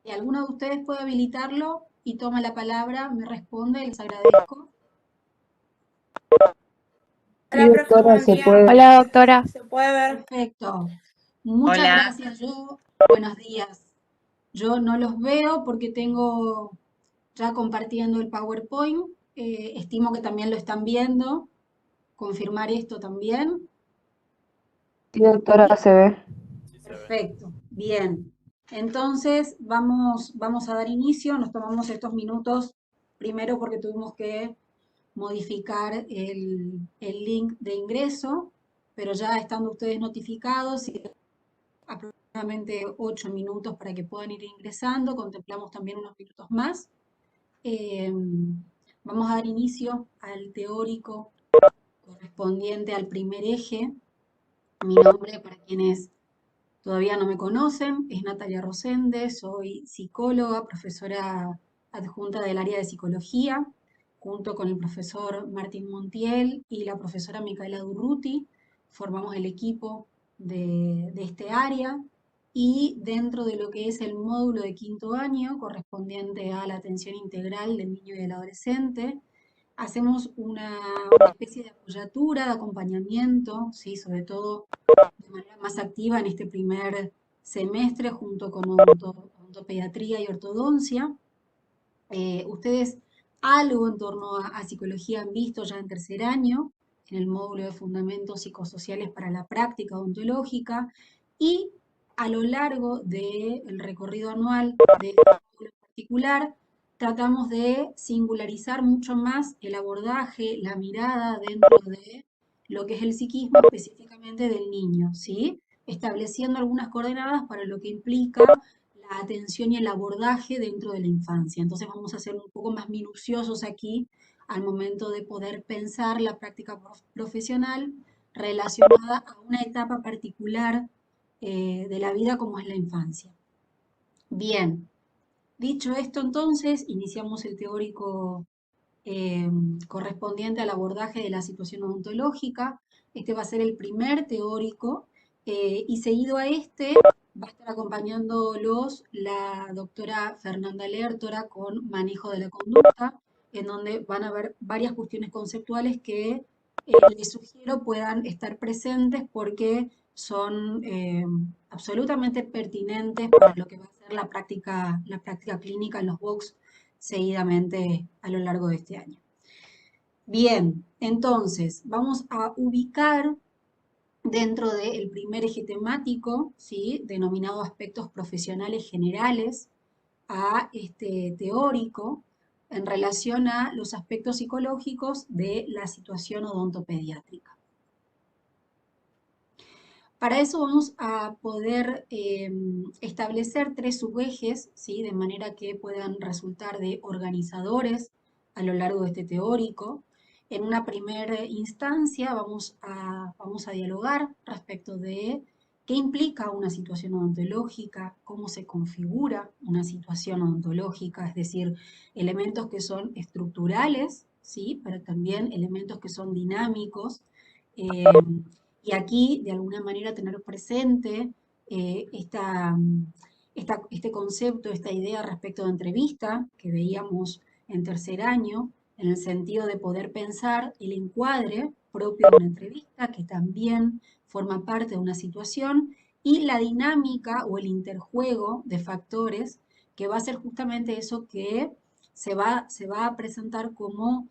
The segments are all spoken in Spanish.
Si alguno de ustedes puede habilitarlo y toma la palabra, me responde, les agradezco. Sí, Hola, profe, doctora, buen se día. puede. Hola, doctora. ¿Se puede ver? Perfecto. Muchas Hola. gracias. Buenos días. Yo no los veo porque tengo ya compartiendo el PowerPoint. Estimo que también lo están viendo. Confirmar esto también. Sí, doctora, se ve. Perfecto. Bien. Entonces vamos a dar inicio. Nos tomamos estos minutos primero porque tuvimos que modificar el link de ingreso, pero ya estando ustedes notificados y aproximadamente 8 minutos para que puedan ir ingresando, contemplamos también unos minutos más. Eh, Vamos a dar inicio al teórico correspondiente al primer eje. Mi nombre, para quienes todavía no me conocen, es Natalia Rosende, soy psicóloga, profesora adjunta del área de psicología, junto con el profesor Martín Montiel y la profesora Micaela Durruti, formamos el equipo de este área y dentro de lo que es el módulo de quinto año correspondiente a la atención integral del niño y del adolescente, hacemos una especie de apoyatura, de acompañamiento, ¿sí? Sobre todo de manera más activa en este primer semestre junto con odontopediatría y ortodoncia. Ustedes algo en torno a psicología han visto ya en tercer año, en el módulo de fundamentos psicosociales para la práctica odontológica, y a lo largo del recorrido anual de este módulo en particular, tratamos de singularizar mucho más el abordaje, la mirada dentro de lo que es el psiquismo específicamente del niño, ¿sí? Estableciendo algunas coordenadas para lo que implica la atención y el abordaje dentro de la infancia. Entonces vamos a ser un poco más minuciosos aquí al momento de poder pensar la práctica profesional relacionada a una etapa particular de la vida como es la infancia. Bien, dicho esto entonces, iniciamos el teórico eh, correspondiente al abordaje de la situación odontológica. Este va a ser el primer teórico y seguido a este va a estar acompañándolos la doctora Fernanda Lertora con manejo de la conducta, en donde van a haber varias cuestiones conceptuales que les sugiero puedan estar presentes porque son absolutamente pertinentes para lo que va a ser la práctica clínica en los box seguidamente a lo largo de este año. Bien, entonces vamos a ubicar dentro del primer eje temático, ¿sí? Denominado aspectos profesionales generales, a este teórico en relación a los aspectos psicológicos de la situación odontopediátrica. Para eso vamos a poder establecer tres subejes, ¿sí? De manera que puedan resultar de organizadores a lo largo de este teórico. En una primera instancia vamos a dialogar respecto de qué implica una situación odontológica, cómo se configura una situación odontológica, es decir, elementos que son estructurales, ¿sí? Pero también elementos que son dinámicos. Y aquí, de alguna manera, tener presente este concepto, esta idea respecto de entrevista que veíamos en tercer año, en el sentido de poder pensar el encuadre propio de una entrevista, que también forma parte de una situación, y la dinámica o el interjuego de factores, que va a ser justamente eso que se va a presentar como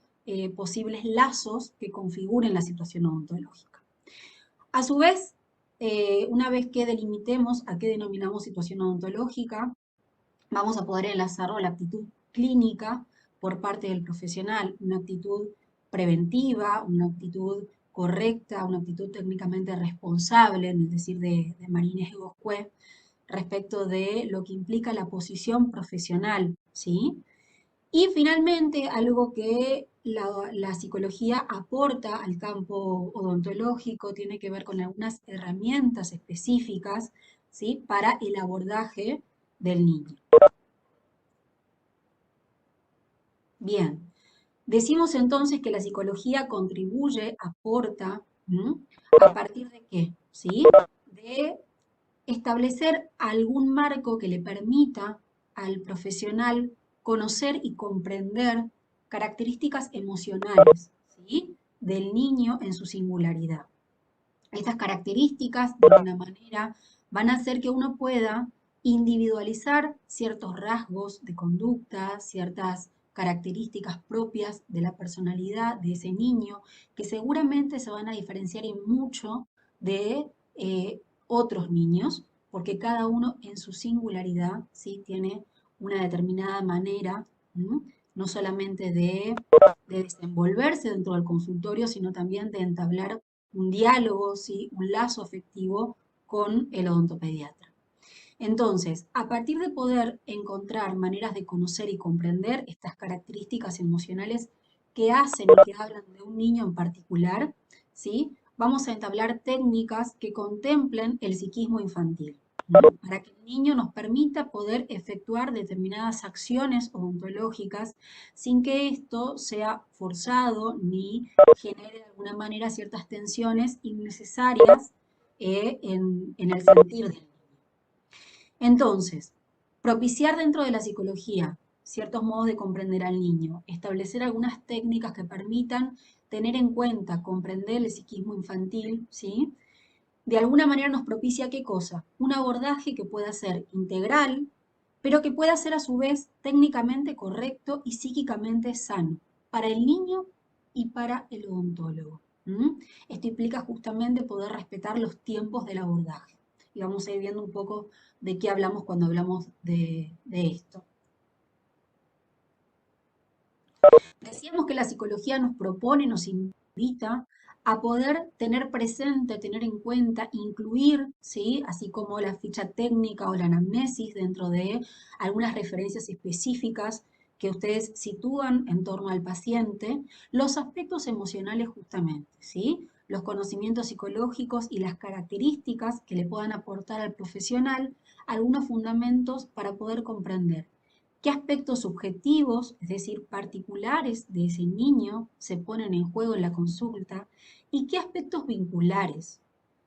posibles lazos que configuren la situación odontológica. A su vez, una vez que delimitemos a qué denominamos situación odontológica, vamos a poder enlazarlo a la actitud clínica por parte del profesional, una actitud preventiva, una actitud correcta, una actitud técnicamente responsable, es decir, de Marínez Egoscue, respecto de lo que implica la posición profesional, ¿sí? Y finalmente, algo que la psicología aporta al campo odontológico tiene que ver con algunas herramientas específicas, ¿sí? Para el abordaje del niño. Bien, decimos entonces que la psicología contribuye, aporta, ¿m? ¿A partir de qué? ¿Sí? De establecer algún marco que le permita al profesional conocer y comprender características emocionales, ¿sí?, del niño en su singularidad. Estas características, de alguna manera, van a hacer que uno pueda individualizar ciertos rasgos de conducta, ciertas características propias de la personalidad de ese niño, que seguramente se van a diferenciar en mucho de otros niños, porque cada uno en su singularidad, ¿sí?, tiene una determinada manera, ¿m?, no solamente de desenvolverse dentro del consultorio, sino también de entablar un diálogo, ¿sí?, un lazo afectivo con el odontopediatra. Entonces, a partir de poder encontrar maneras de conocer y comprender estas características emocionales que hacen y que hablan de un niño en particular, ¿sí?, vamos a entablar técnicas que contemplen el psiquismo infantil, ¿no?, para que el niño nos permita poder efectuar determinadas acciones odontológicas sin que esto sea forzado ni genere de alguna manera ciertas tensiones innecesarias en el sentir del niño. Entonces, propiciar dentro de la psicología ciertos modos de comprender al niño, establecer algunas técnicas que permitan tener en cuenta, comprender el psiquismo infantil, ¿sí?, de alguna manera nos propicia ¿qué cosa? Un abordaje que pueda ser integral, pero que pueda ser a su vez técnicamente correcto y psíquicamente sano para el niño y para el odontólogo. ¿Mm? Esto implica justamente poder respetar los tiempos del abordaje. Y vamos a ir viendo un poco de qué hablamos cuando hablamos de esto. Decíamos que la psicología nos propone, nos invita a poder tener presente, tener en cuenta, incluir, ¿sí?, así como la ficha técnica o la anamnesis dentro de algunas referencias específicas que ustedes sitúan en torno al paciente, los aspectos emocionales justamente, ¿sí?, los conocimientos psicológicos y las características que le puedan aportar al profesional algunos fundamentos para poder comprender qué aspectos subjetivos, es decir, particulares de ese niño, se ponen en juego en la consulta y qué aspectos vinculares.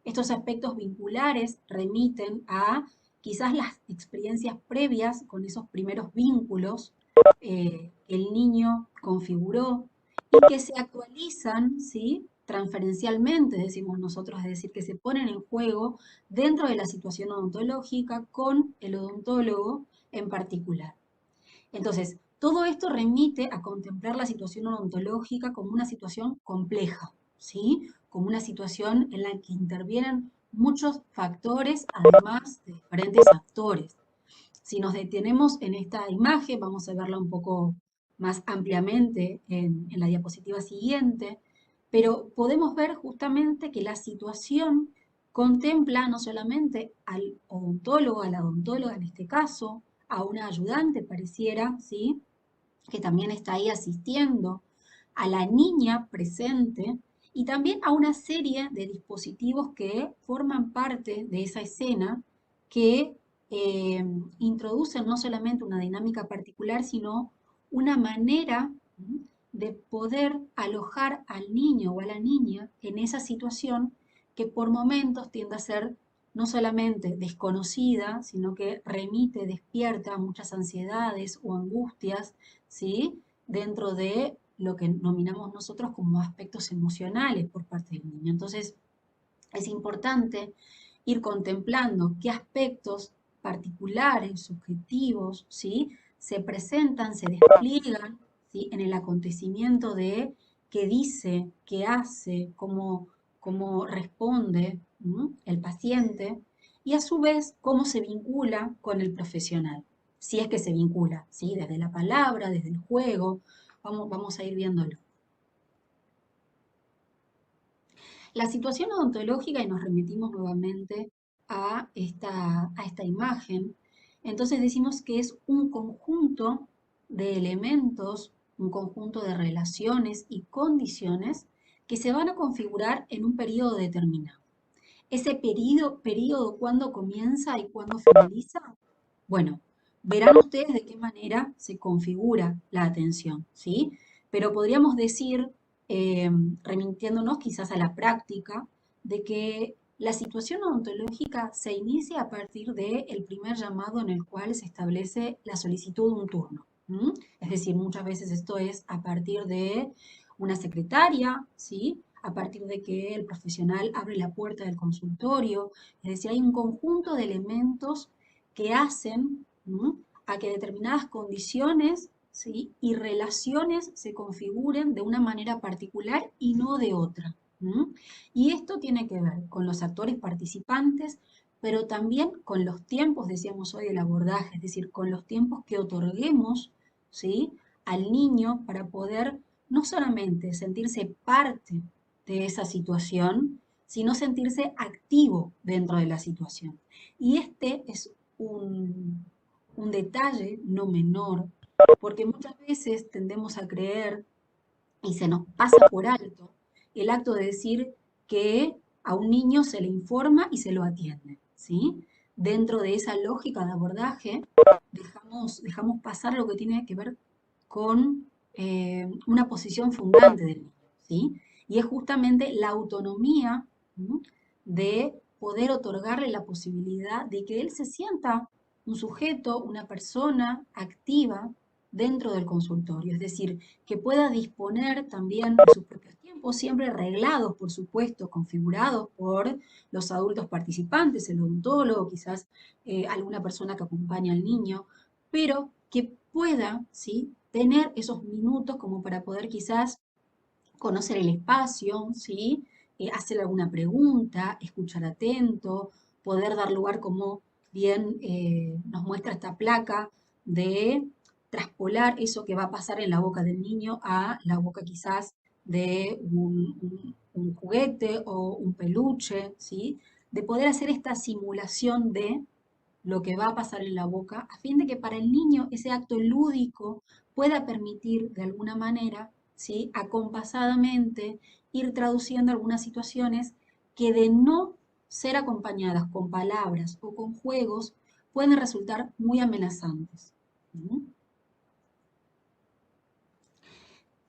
Estos aspectos vinculares remiten a quizás las experiencias previas con esos primeros vínculos que el niño configuró y que se actualizan, ¿sí?, transferencialmente, decimos nosotros, es decir, que se ponen en juego dentro de la situación odontológica con el odontólogo en particular. Entonces, todo esto remite a contemplar la situación odontológica como una situación compleja, ¿sí?, como una situación en la que intervienen muchos factores, además de diferentes actores. Si nos detenemos en esta imagen, vamos a verla un poco más ampliamente en la diapositiva siguiente, pero podemos ver justamente que la situación contempla no solamente al odontólogo, a la odontóloga en este caso, a una ayudante pareciera, ¿sí?, que también está ahí asistiendo, a la niña presente y también a una serie de dispositivos que forman parte de esa escena que introducen no solamente una dinámica particular, sino una manera de poder alojar al niño o a la niña en esa situación que por momentos tiende a ser no solamente desconocida, sino que remite, despierta muchas ansiedades o angustias, ¿sí?, dentro de lo que nominamos nosotros como aspectos emocionales por parte del niño. Entonces, es importante ir contemplando qué aspectos particulares, subjetivos, ¿sí?, se presentan, se despliegan, ¿sí?, en el acontecimiento de qué dice, qué hace, cómo responde el paciente y a su vez cómo se vincula con el profesional, si es que se vincula, ¿sí?, desde la palabra, desde el juego, vamos a ir viéndolo. La situación odontológica, y nos remitimos nuevamente a esta imagen, entonces decimos que es un conjunto de elementos, un conjunto de relaciones y condiciones que se van a configurar en un periodo determinado. Ese periodo, ¿cuándo comienza y cuándo finaliza? Bueno, verán ustedes de qué manera se configura la atención, ¿sí? Pero podríamos decir, remitiéndonos quizás a la práctica, de que La situación odontológica se inicia a partir del primer llamado en el cual se establece la solicitud de un turno. Es decir, muchas veces esto es a partir de una secretaria, ¿sí? A partir de que el profesional abre la puerta del consultorio. Es decir, hay un conjunto de elementos que hacen a que determinadas condiciones, ¿sí? Y relaciones se configuren de una manera particular y no de otra. Y esto tiene que ver con los actores participantes, pero también con los tiempos, decíamos hoy, del abordaje, es decir, con los tiempos que otorguemos, ¿sí? Al niño para poder no solamente sentirse parte de esa situación, sino sentirse activo dentro de la situación. Y este es un detalle no menor, porque muchas veces tendemos a creer y se nos pasa por alto el acto de decir que a un niño se le informa y se lo atiende, ¿sí? Dentro de esa lógica de abordaje, dejamos pasar lo que tiene que ver con una posición fundante del niño, ¿sí? Y es justamente la autonomía, ¿no? De poder otorgarle la posibilidad de que él se sienta un sujeto, una persona activa dentro del consultorio, es decir, que pueda disponer también de sus propios tiempos, siempre reglados, por supuesto, configurados por los adultos participantes, el odontólogo, quizás alguna persona que acompaña al niño, pero que pueda, ¿sí? Tener esos minutos como para poder quizás conocer el espacio, ¿sí? Hacer alguna pregunta, escuchar atento, poder dar lugar, como bien nos muestra esta placa, de traspolar eso que va a pasar en la boca del niño a la boca quizás de un juguete o un peluche, ¿sí? De poder hacer esta simulación de lo que va a pasar en la boca, a fin de que para el niño ese acto lúdico pueda permitir de alguna manera, ¿sí? Acompasadamente ir traduciendo algunas situaciones que, de no ser acompañadas con palabras o con juegos, pueden resultar muy amenazantes.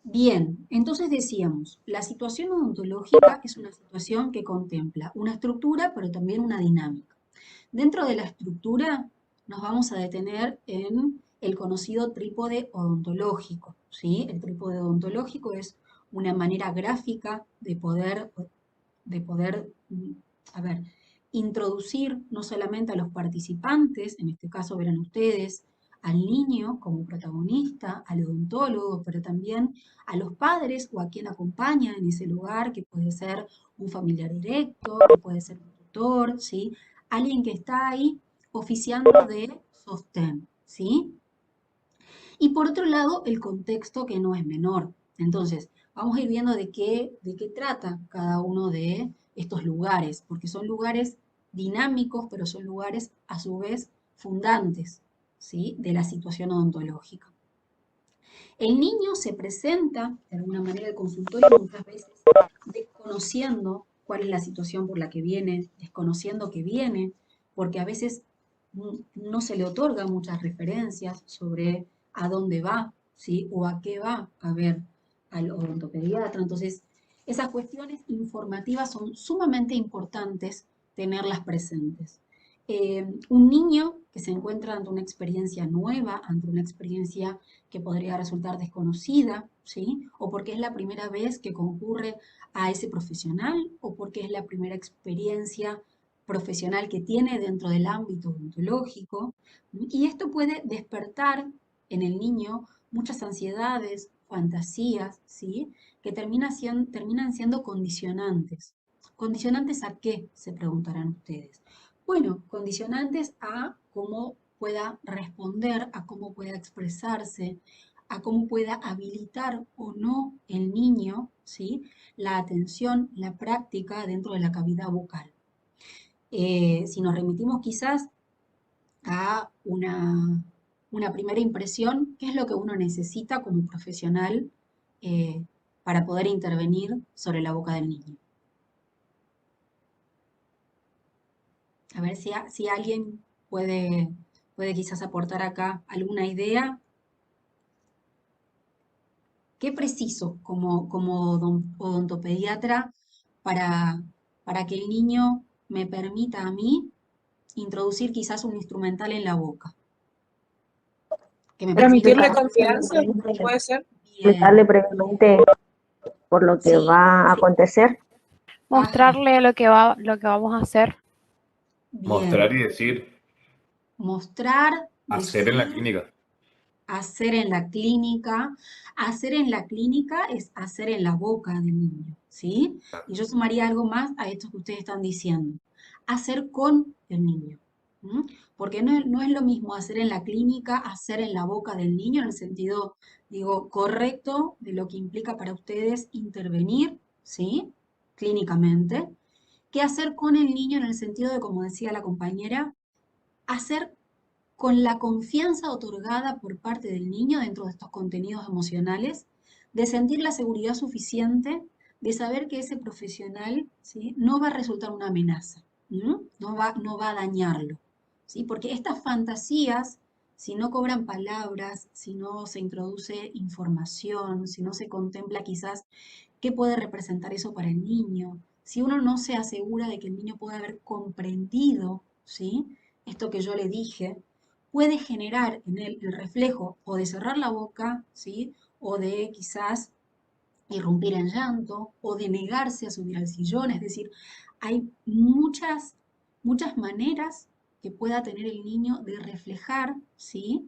Bien, entonces decíamos, la situación odontológica es una situación que contempla una estructura, pero también una dinámica. Dentro de la estructura nos vamos a detener en el conocido trípode odontológico, ¿sí? El trípode odontológico es una manera gráfica de poder, a ver, introducir no solamente a los participantes, en este caso verán ustedes, al niño como protagonista, al odontólogo, pero también a los padres o a quien acompaña en ese lugar, que puede ser un familiar directo, que puede ser un tutor, ¿sí? Alguien que está ahí oficiando de sostén, ¿sí? Y por otro lado, el contexto, que no es menor. Entonces, vamos a ir viendo de qué trata cada uno de estos lugares, porque son lugares dinámicos, pero son lugares a su vez fundantes, ¿sí? De la situación odontológica. El niño se presenta de alguna manera al consultorio muchas veces desconociendo cuál es la situación por la que viene, desconociendo que viene, porque a veces no se le otorga muchas referencias sobre a dónde va, ¿sí? O a qué va a ver al odontopediatra. Entonces, esas cuestiones informativas son sumamente importantes tenerlas presentes. Un niño que se encuentra ante una experiencia nueva, ante una experiencia que podría resultar desconocida, ¿sí? O porque es la primera vez que concurre a ese profesional, o porque es la primera experiencia profesional que tiene dentro del ámbito odontológico. Y esto puede despertar en el niño muchas ansiedades, fantasías, ¿sí? Que terminan siendo condicionantes. ¿Condicionantes a qué? Se preguntarán ustedes. Bueno, condicionantes a cómo pueda responder, a cómo pueda expresarse, a cómo pueda habilitar o no el niño, ¿sí? La atención, la práctica dentro de la cavidad bucal. Si nos remitimos quizás a una primera impresión, ¿qué es lo que uno necesita como profesional eh, para poder intervenir sobre la boca del niño? A ver si alguien puede quizás aportar acá alguna idea. ¿Qué preciso como odontopediatra para, para que el niño me permita a mí introducir quizás un instrumental en la boca, que me permita Transmitirle Explicarle confianza, previamente, puede ser. bien, explicarle previamente por lo que sí, va a acontecer. ajá, Mostrarle lo que vamos a hacer. bien, Mostrar y decir, mostrar, hacer en la decir, clínica. hacer en la clínica. Hacer en la clínica es hacer en la boca del niño, ¿sí? Y yo sumaría algo más a esto que ustedes están diciendo. Hacer con el niño. ¿M? Porque no es lo mismo hacer en la clínica, hacer en la boca del niño, en el sentido, digo, correcto de lo que implica para ustedes intervenir, ¿sí? Clínicamente, que hacer con el niño en el sentido de, como decía la compañera, hacer con la confianza otorgada por parte del niño dentro de estos contenidos emocionales, de sentir la seguridad suficiente de saber que ese profesional, ¿sí?, no va a resultar una amenaza, no va a dañarlo, ¿sí? Porque estas fantasías, si no cobran palabras, si no se introduce información, si no se contempla quizás qué puede representar eso para el niño, si uno no se asegura de que el niño pueda haber comprendido, ¿sí?, esto que yo le dije, puede generar en él el reflejo o de cerrar la boca, ¿sí?, o de quizás irrumpir en llanto, o de negarse a subir al sillón. Es decir, hay muchas maneras que pueda tener el niño de reflejar, ¿sí?,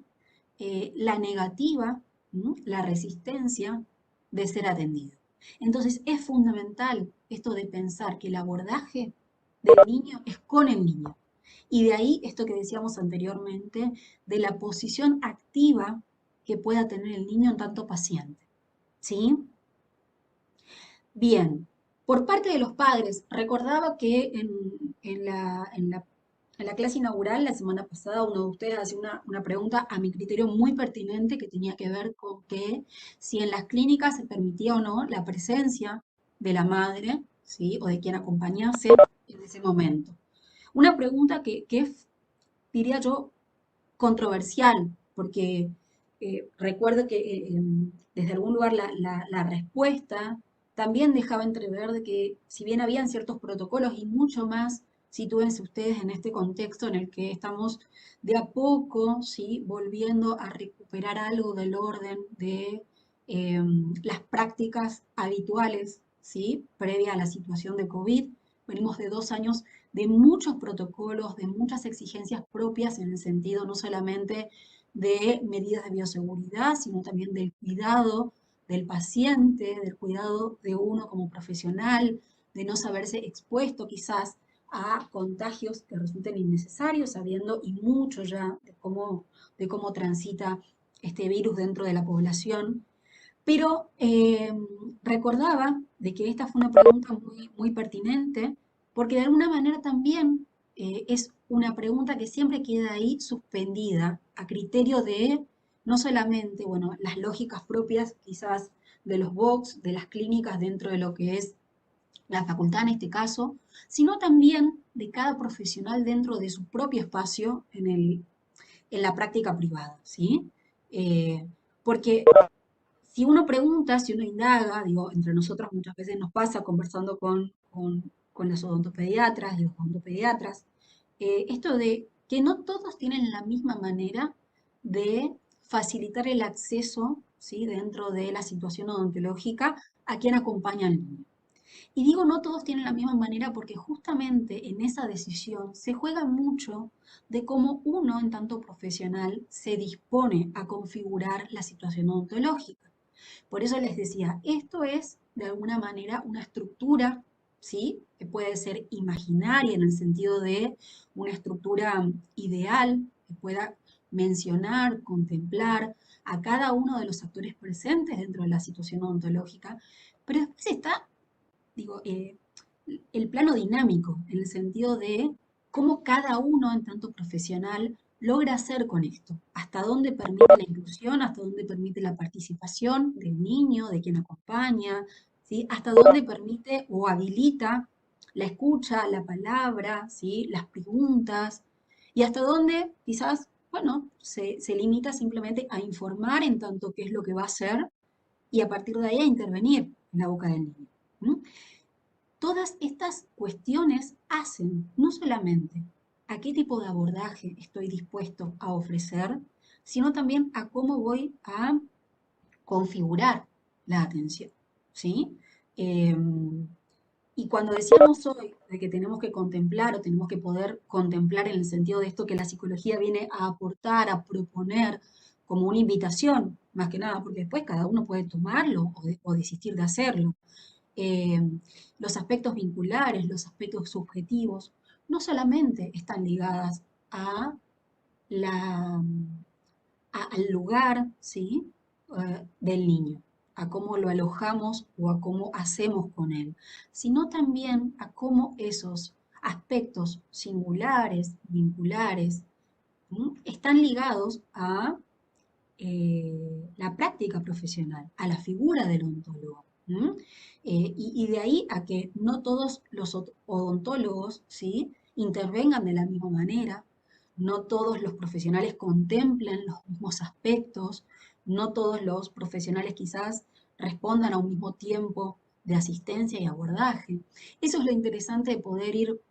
la negativa, la resistencia de ser atendido. Entonces es fundamental esto de pensar que el abordaje del niño es con el niño. Y de ahí esto que decíamos anteriormente, de la posición activa que pueda tener el niño en tanto paciente. ¿Sí? Bien, por parte de los padres, recordaba que en la clase inaugural, la semana pasada, uno de ustedes hacía una pregunta a mi criterio muy pertinente que tenía que ver con que si en las clínicas se permitía o no la presencia de la madre, ¿sí?, o de quien acompañase en ese momento. Una pregunta que es, diría yo, controversial, porque recuerdo que desde algún lugar la respuesta también dejaba entrever de que si bien habían ciertos protocolos y mucho más, sitúense ustedes en este contexto en el que estamos de a poco, ¿sí?, volviendo a recuperar algo del orden de las prácticas habituales, ¿sí?, previa a la situación de COVID. Venimos de 2 años de muchos protocolos, de muchas exigencias propias en el sentido no solamente de medidas de bioseguridad, sino también del cuidado del paciente, del cuidado de uno como profesional, de no saberse expuesto quizás a contagios que resulten innecesarios, sabiendo y mucho ya de cómo transita este virus dentro de la población. Pero recordaba de que esta fue una pregunta muy pertinente, porque de alguna manera también es una pregunta que siempre queda ahí suspendida a criterio de no solamente, bueno, las lógicas propias quizás de los box, de las clínicas dentro de lo que es la facultad en este caso, sino también de cada profesional dentro de su propio espacio en la práctica privada, ¿sí? Porque si uno pregunta, si uno indaga, digo, entre nosotros muchas veces nos pasa conversando con las odontopediatras y los odontopediatras, esto de que no todos tienen la misma manera de facilitar el acceso, ¿sí?, dentro de la situación odontológica a quien acompaña al niño. Y digo no todos tienen la misma manera porque justamente en esa decisión se juega mucho de cómo uno en tanto profesional se dispone a configurar la situación odontológica. Por eso les decía, esto es de alguna manera una estructura, ¿sí?, que puede ser imaginaria en el sentido de una estructura ideal que pueda mencionar, contemplar a cada uno de los actores presentes dentro de la situación odontológica, pero después está, digo, el plano dinámico, en el sentido de cómo cada uno en tanto profesional logra hacer con esto, hasta dónde permite la inclusión, hasta dónde permite la participación del niño, de quien acompaña, ¿sí?, hasta dónde permite o habilita la escucha, la palabra, ¿sí?, las preguntas, y hasta dónde quizás, bueno, se limita simplemente a informar en tanto qué es lo que va a hacer y a partir de ahí a intervenir en la boca del niño. ¿M? Todas estas cuestiones hacen no solamente a qué tipo de abordaje estoy dispuesto a ofrecer, sino también a cómo voy a configurar la atención, ¿sí? Y cuando decíamos hoy de que tenemos que contemplar o tenemos que poder contemplar en el sentido de esto que la psicología viene a aportar, a proponer como una invitación, más que nada, porque después cada uno puede tomarlo o desistir de hacerlo. Eh, los aspectos vinculares, los aspectos subjetivos, no solamente están ligadas a la, al lugar, ¿sí? Del niño, a cómo lo alojamos o a cómo hacemos con él, sino también a cómo esos aspectos singulares, vinculares, ¿sí? Están ligados a la práctica profesional, a la figura del odontólogo. ¿M? Y de ahí a que no todos los odontólogos, ¿sí? Intervengan de la misma manera, no todos los profesionales contemplen los mismos aspectos, no todos los profesionales quizás respondan a un mismo tiempo de asistencia y abordaje. Eso es lo interesante de poder ir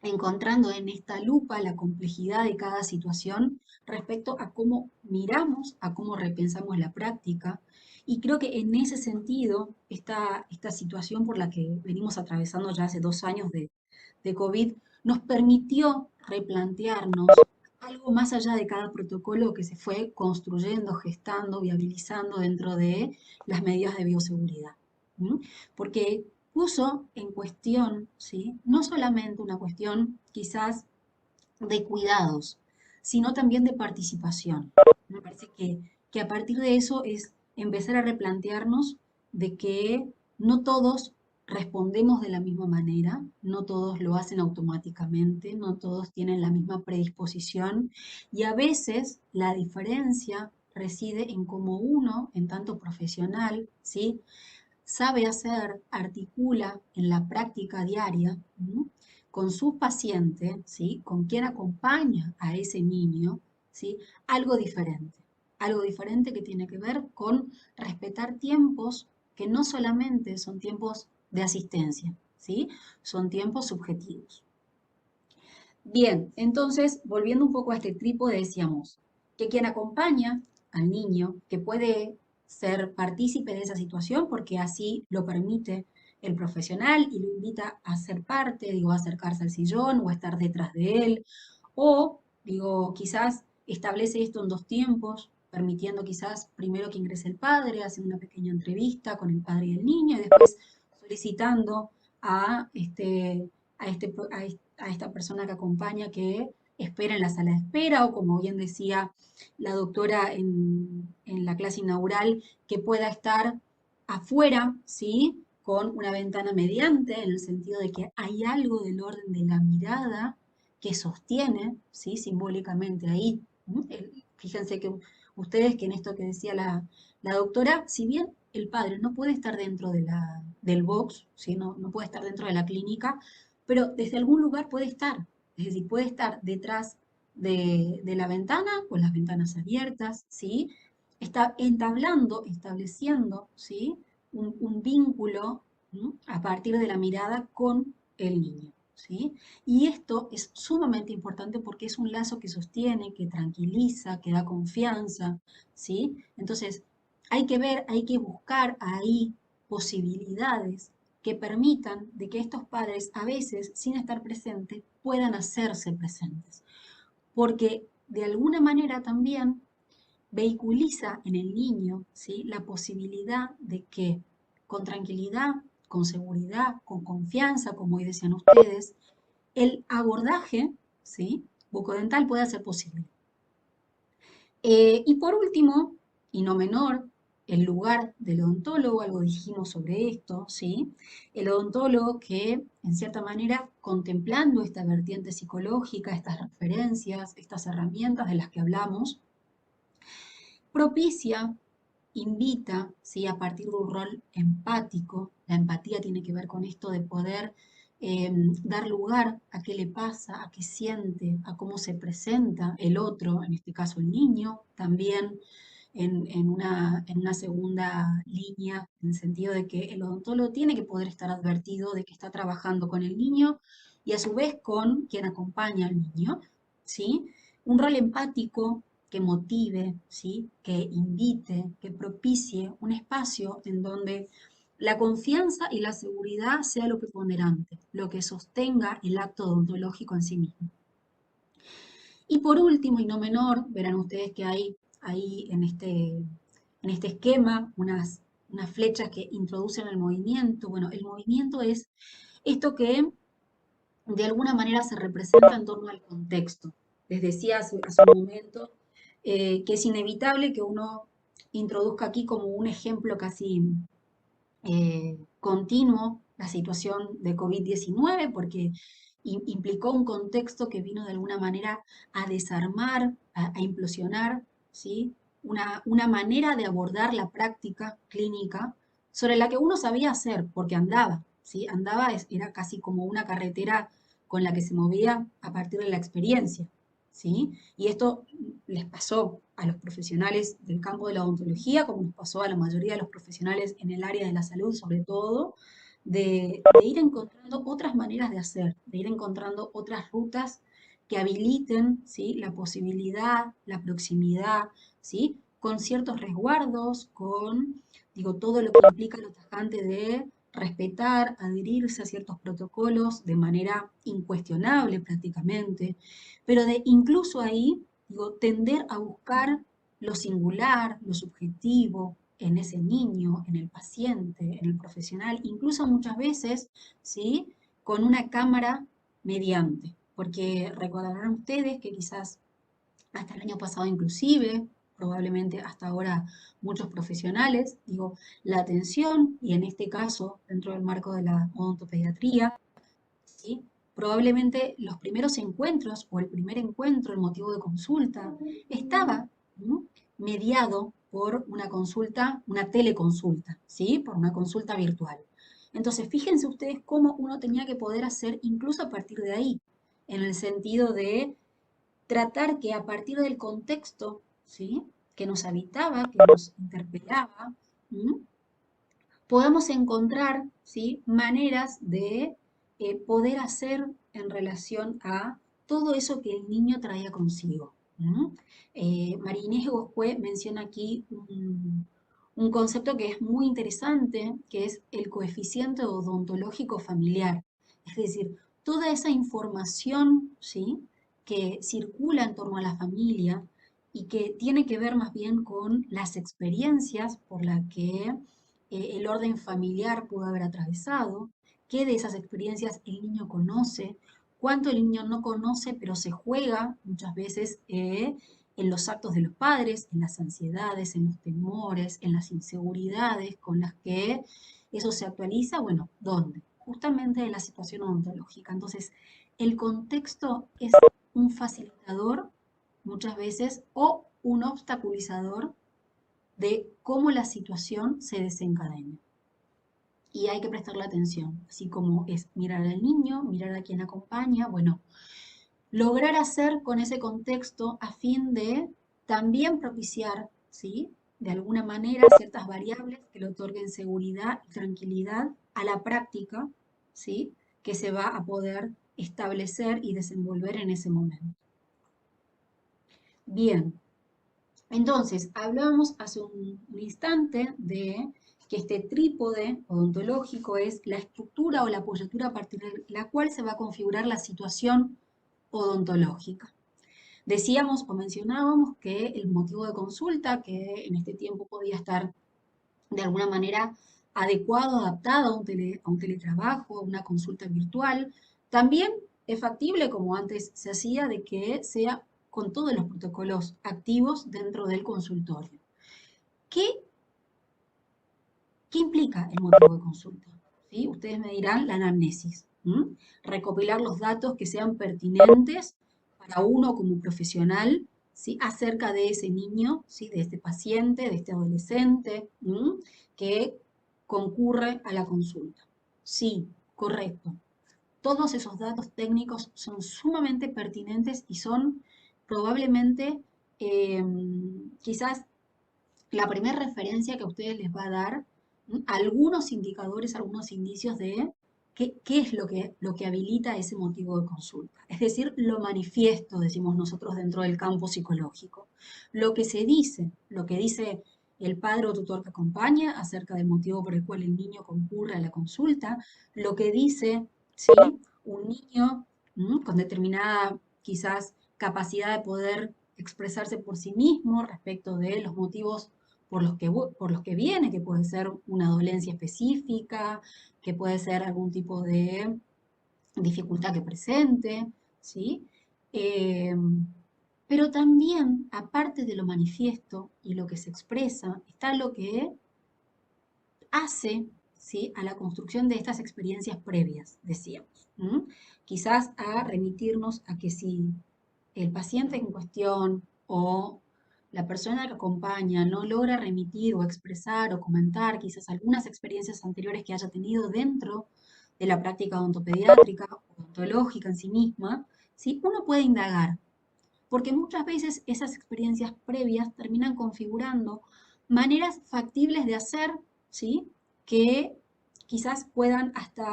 encontrando en esta lupa la complejidad de cada situación respecto a cómo miramos, a cómo repensamos la práctica. Y creo que en ese sentido, esta situación por la que venimos atravesando ya hace 2 años de COVID, nos permitió replantearnos algo más allá de cada protocolo que se fue construyendo, gestando, viabilizando dentro de las medidas de bioseguridad. ¿M? Porque puso en cuestión, ¿sí? No solamente una cuestión quizás de cuidados, sino también de participación. Me parece que a partir de eso es empezar a replantearnos de que no todos respondemos de la misma manera, no todos lo hacen automáticamente, no todos tienen la misma predisposición y a veces la diferencia reside en cómo uno, en tanto profesional, ¿sí? Sabe hacer, articula en la práctica diaria, ¿m? Con su paciente, ¿sí? Con quien acompaña a ese niño, ¿sí? Algo diferente que tiene que ver con respetar tiempos que no solamente son tiempos de asistencia, ¿sí? Son tiempos subjetivos. Bien, entonces, volviendo un poco a este trípode, decíamos que quien acompaña al niño, que puede ser partícipe de esa situación porque así lo permite el profesional y lo invita a ser parte, digo, a acercarse al sillón o a estar detrás de él, o, digo, quizás establece esto en 2 tiempos, permitiendo quizás primero que ingrese el padre, hace una pequeña entrevista con el padre y el niño, y después solicitando a a esta persona que acompaña que espera en la sala de espera o como bien decía la doctora en la clase inaugural, que pueda estar afuera, ¿sí? Con una ventana mediante, en el sentido de que hay algo del orden de la mirada que sostiene, ¿sí? Simbólicamente ahí. Fíjense que ustedes que en esto que decía la doctora, si bien el padre no puede estar dentro del box, ¿sí? No puede estar dentro de la clínica, pero desde algún lugar puede estar, es decir, puede estar detrás de la ventana, con las ventanas abiertas, ¿sí? Está entablando, estableciendo, ¿sí? Un vínculo, ¿no? A partir de la mirada con el niño, ¿sí? Y esto es sumamente importante porque es un lazo que sostiene, que tranquiliza, que da confianza, ¿sí? Entonces, hay que ver, hay que buscar ahí posibilidades que permitan de que estos padres a veces, sin estar presentes, puedan hacerse presentes. Porque de alguna manera también vehiculiza en el niño, ¿sí? La posibilidad de que con tranquilidad, con seguridad, con confianza, como hoy decían ustedes, el abordaje, ¿sí? Bucodental pueda ser posible. Y por último, y no menor, el lugar del odontólogo, algo dijimos sobre esto, ¿sí? El odontólogo que, en cierta manera, contemplando esta vertiente psicológica, estas referencias, estas herramientas de las que hablamos, propicia, invita, ¿sí? A partir de un rol empático. La empatía tiene que ver con esto de poder dar lugar a qué le pasa, a qué siente, a cómo se presenta el otro, en este caso el niño, también en una segunda línea, en el sentido de que el odontólogo tiene que poder estar advertido de que está trabajando con el niño y a su vez con quien acompaña al niño, ¿sí? Un rol empático que motive, ¿sí? Que invite, que propicie un espacio en donde la confianza y la seguridad sea lo preponderante, lo que sostenga el acto odontológico en sí mismo. Y por último, y no menor, verán ustedes que hay ahí en este esquema unas flechas que introducen el movimiento. Bueno, el movimiento es esto que de alguna manera se representa en torno al contexto. Les decía hace un momento que es inevitable que uno introduzca aquí como un ejemplo casi continuo la situación de COVID-19 porque implicó un contexto que vino de alguna manera a desarmar, a implosionar, ¿sí? Una manera de abordar la práctica clínica sobre la que uno sabía hacer porque andaba, ¿sí? Andaba, era casi como una carretera con la que se movía a partir de la experiencia, ¿sí? Y esto les pasó a los profesionales del campo de la odontología, como nos pasó a la mayoría de los profesionales en el área de la salud, sobre todo, de ir encontrando otras maneras de hacer, de ir encontrando otras rutas que habiliten, ¿sí? La posibilidad, la proximidad, ¿sí? Con ciertos resguardos, con, digo, todo lo que implica lo tajante de respetar, adherirse a ciertos protocolos de manera incuestionable prácticamente, pero de incluso ahí, digo, tender a buscar lo singular, lo subjetivo en ese niño, en el paciente, en el profesional, incluso muchas veces, ¿sí? Con una cámara mediante, porque recordarán ustedes que quizás hasta el año pasado inclusive, probablemente hasta ahora muchos profesionales, digo, la atención, y en este caso, dentro del marco de la odontopediatría, ¿sí? Probablemente los primeros encuentros o el primer encuentro, el motivo de consulta, estaba, ¿no? Mediado por una consulta, una teleconsulta, ¿sí? Por una consulta virtual. Entonces, fíjense ustedes cómo uno tenía que poder hacer incluso a partir de ahí, en el sentido de tratar que a partir del contexto, ¿sí? Que nos habitaba, que nos interpelaba, ¿m? Podamos encontrar, ¿sí? Maneras de poder hacer en relación a todo eso que el niño traía consigo. María Inés Egoscue menciona aquí un concepto que es muy interesante, que es el coeficiente odontológico familiar. Es decir, toda esa información, ¿sí? Que circula en torno a la familia y que tiene que ver más bien con las experiencias por las que el orden familiar pudo haber atravesado, qué de esas experiencias el niño conoce, cuánto el niño no conoce, pero se juega muchas veces en los actos de los padres, en las ansiedades, en los temores, en las inseguridades con las que eso se actualiza. Bueno, ¿dónde? Justamente en la situación odontológica. Entonces, el contexto es un facilitador muchas veces o un obstaculizador de cómo la situación se desencadena. Y hay que prestarle atención, así como es mirar al niño, mirar a quien acompaña, bueno, lograr hacer con ese contexto a fin de también propiciar, ¿sí? De alguna manera ciertas variables que le otorguen seguridad y tranquilidad a la práctica, ¿sí? Que se va a poder establecer y desenvolver en ese momento. Bien, entonces, hablábamos hace un instante de que este trípode odontológico es la estructura o la apoyatura a partir de la cual se va a configurar la situación odontológica. Decíamos o mencionábamos que el motivo de consulta, que en este tiempo podía estar de alguna manera adecuado, adaptado a un teletrabajo, a una consulta virtual, también es factible, como antes se hacía, de que sea con todos los protocolos activos dentro del consultorio. ¿Qué, qué implica el motivo de consulta? ¿Sí? Ustedes me dirán la anamnesis. Recopilar los datos que sean pertinentes para uno como profesional, ¿sí? Acerca de ese niño, ¿sí? De este paciente, de este adolescente, que concurre a la consulta. Sí, correcto. Todos esos datos técnicos son sumamente pertinentes y son probablemente quizás la primera referencia que a ustedes les va a dar algunos indicadores, algunos indicios de qué es lo que habilita ese motivo de consulta. Es decir, lo manifiesto, decimos nosotros dentro del campo psicológico. Lo que se dice, lo que dice el padre o tutor que acompaña acerca del motivo por el cual el niño concurre a la consulta, lo que dice, ¿sí?, un niño con determinada quizás capacidad de poder expresarse por sí mismo respecto de los motivos por los que viene, que puede ser una dolencia específica, que puede ser algún tipo de dificultad que presente, ¿sí? Eh, pero también, aparte de lo manifiesto y lo que se expresa, está lo que hace, ¿sí?, a la construcción de estas experiencias previas, decíamos. Quizás a remitirnos a que si el paciente en cuestión o la persona que acompaña no logra remitir o expresar o comentar quizás algunas experiencias anteriores que haya tenido dentro de la práctica odontopediátrica o odontológica en sí misma, ¿sí?, uno puede indagar, porque muchas veces esas experiencias previas terminan configurando maneras factibles de hacer, ¿sí?, que quizás puedan hasta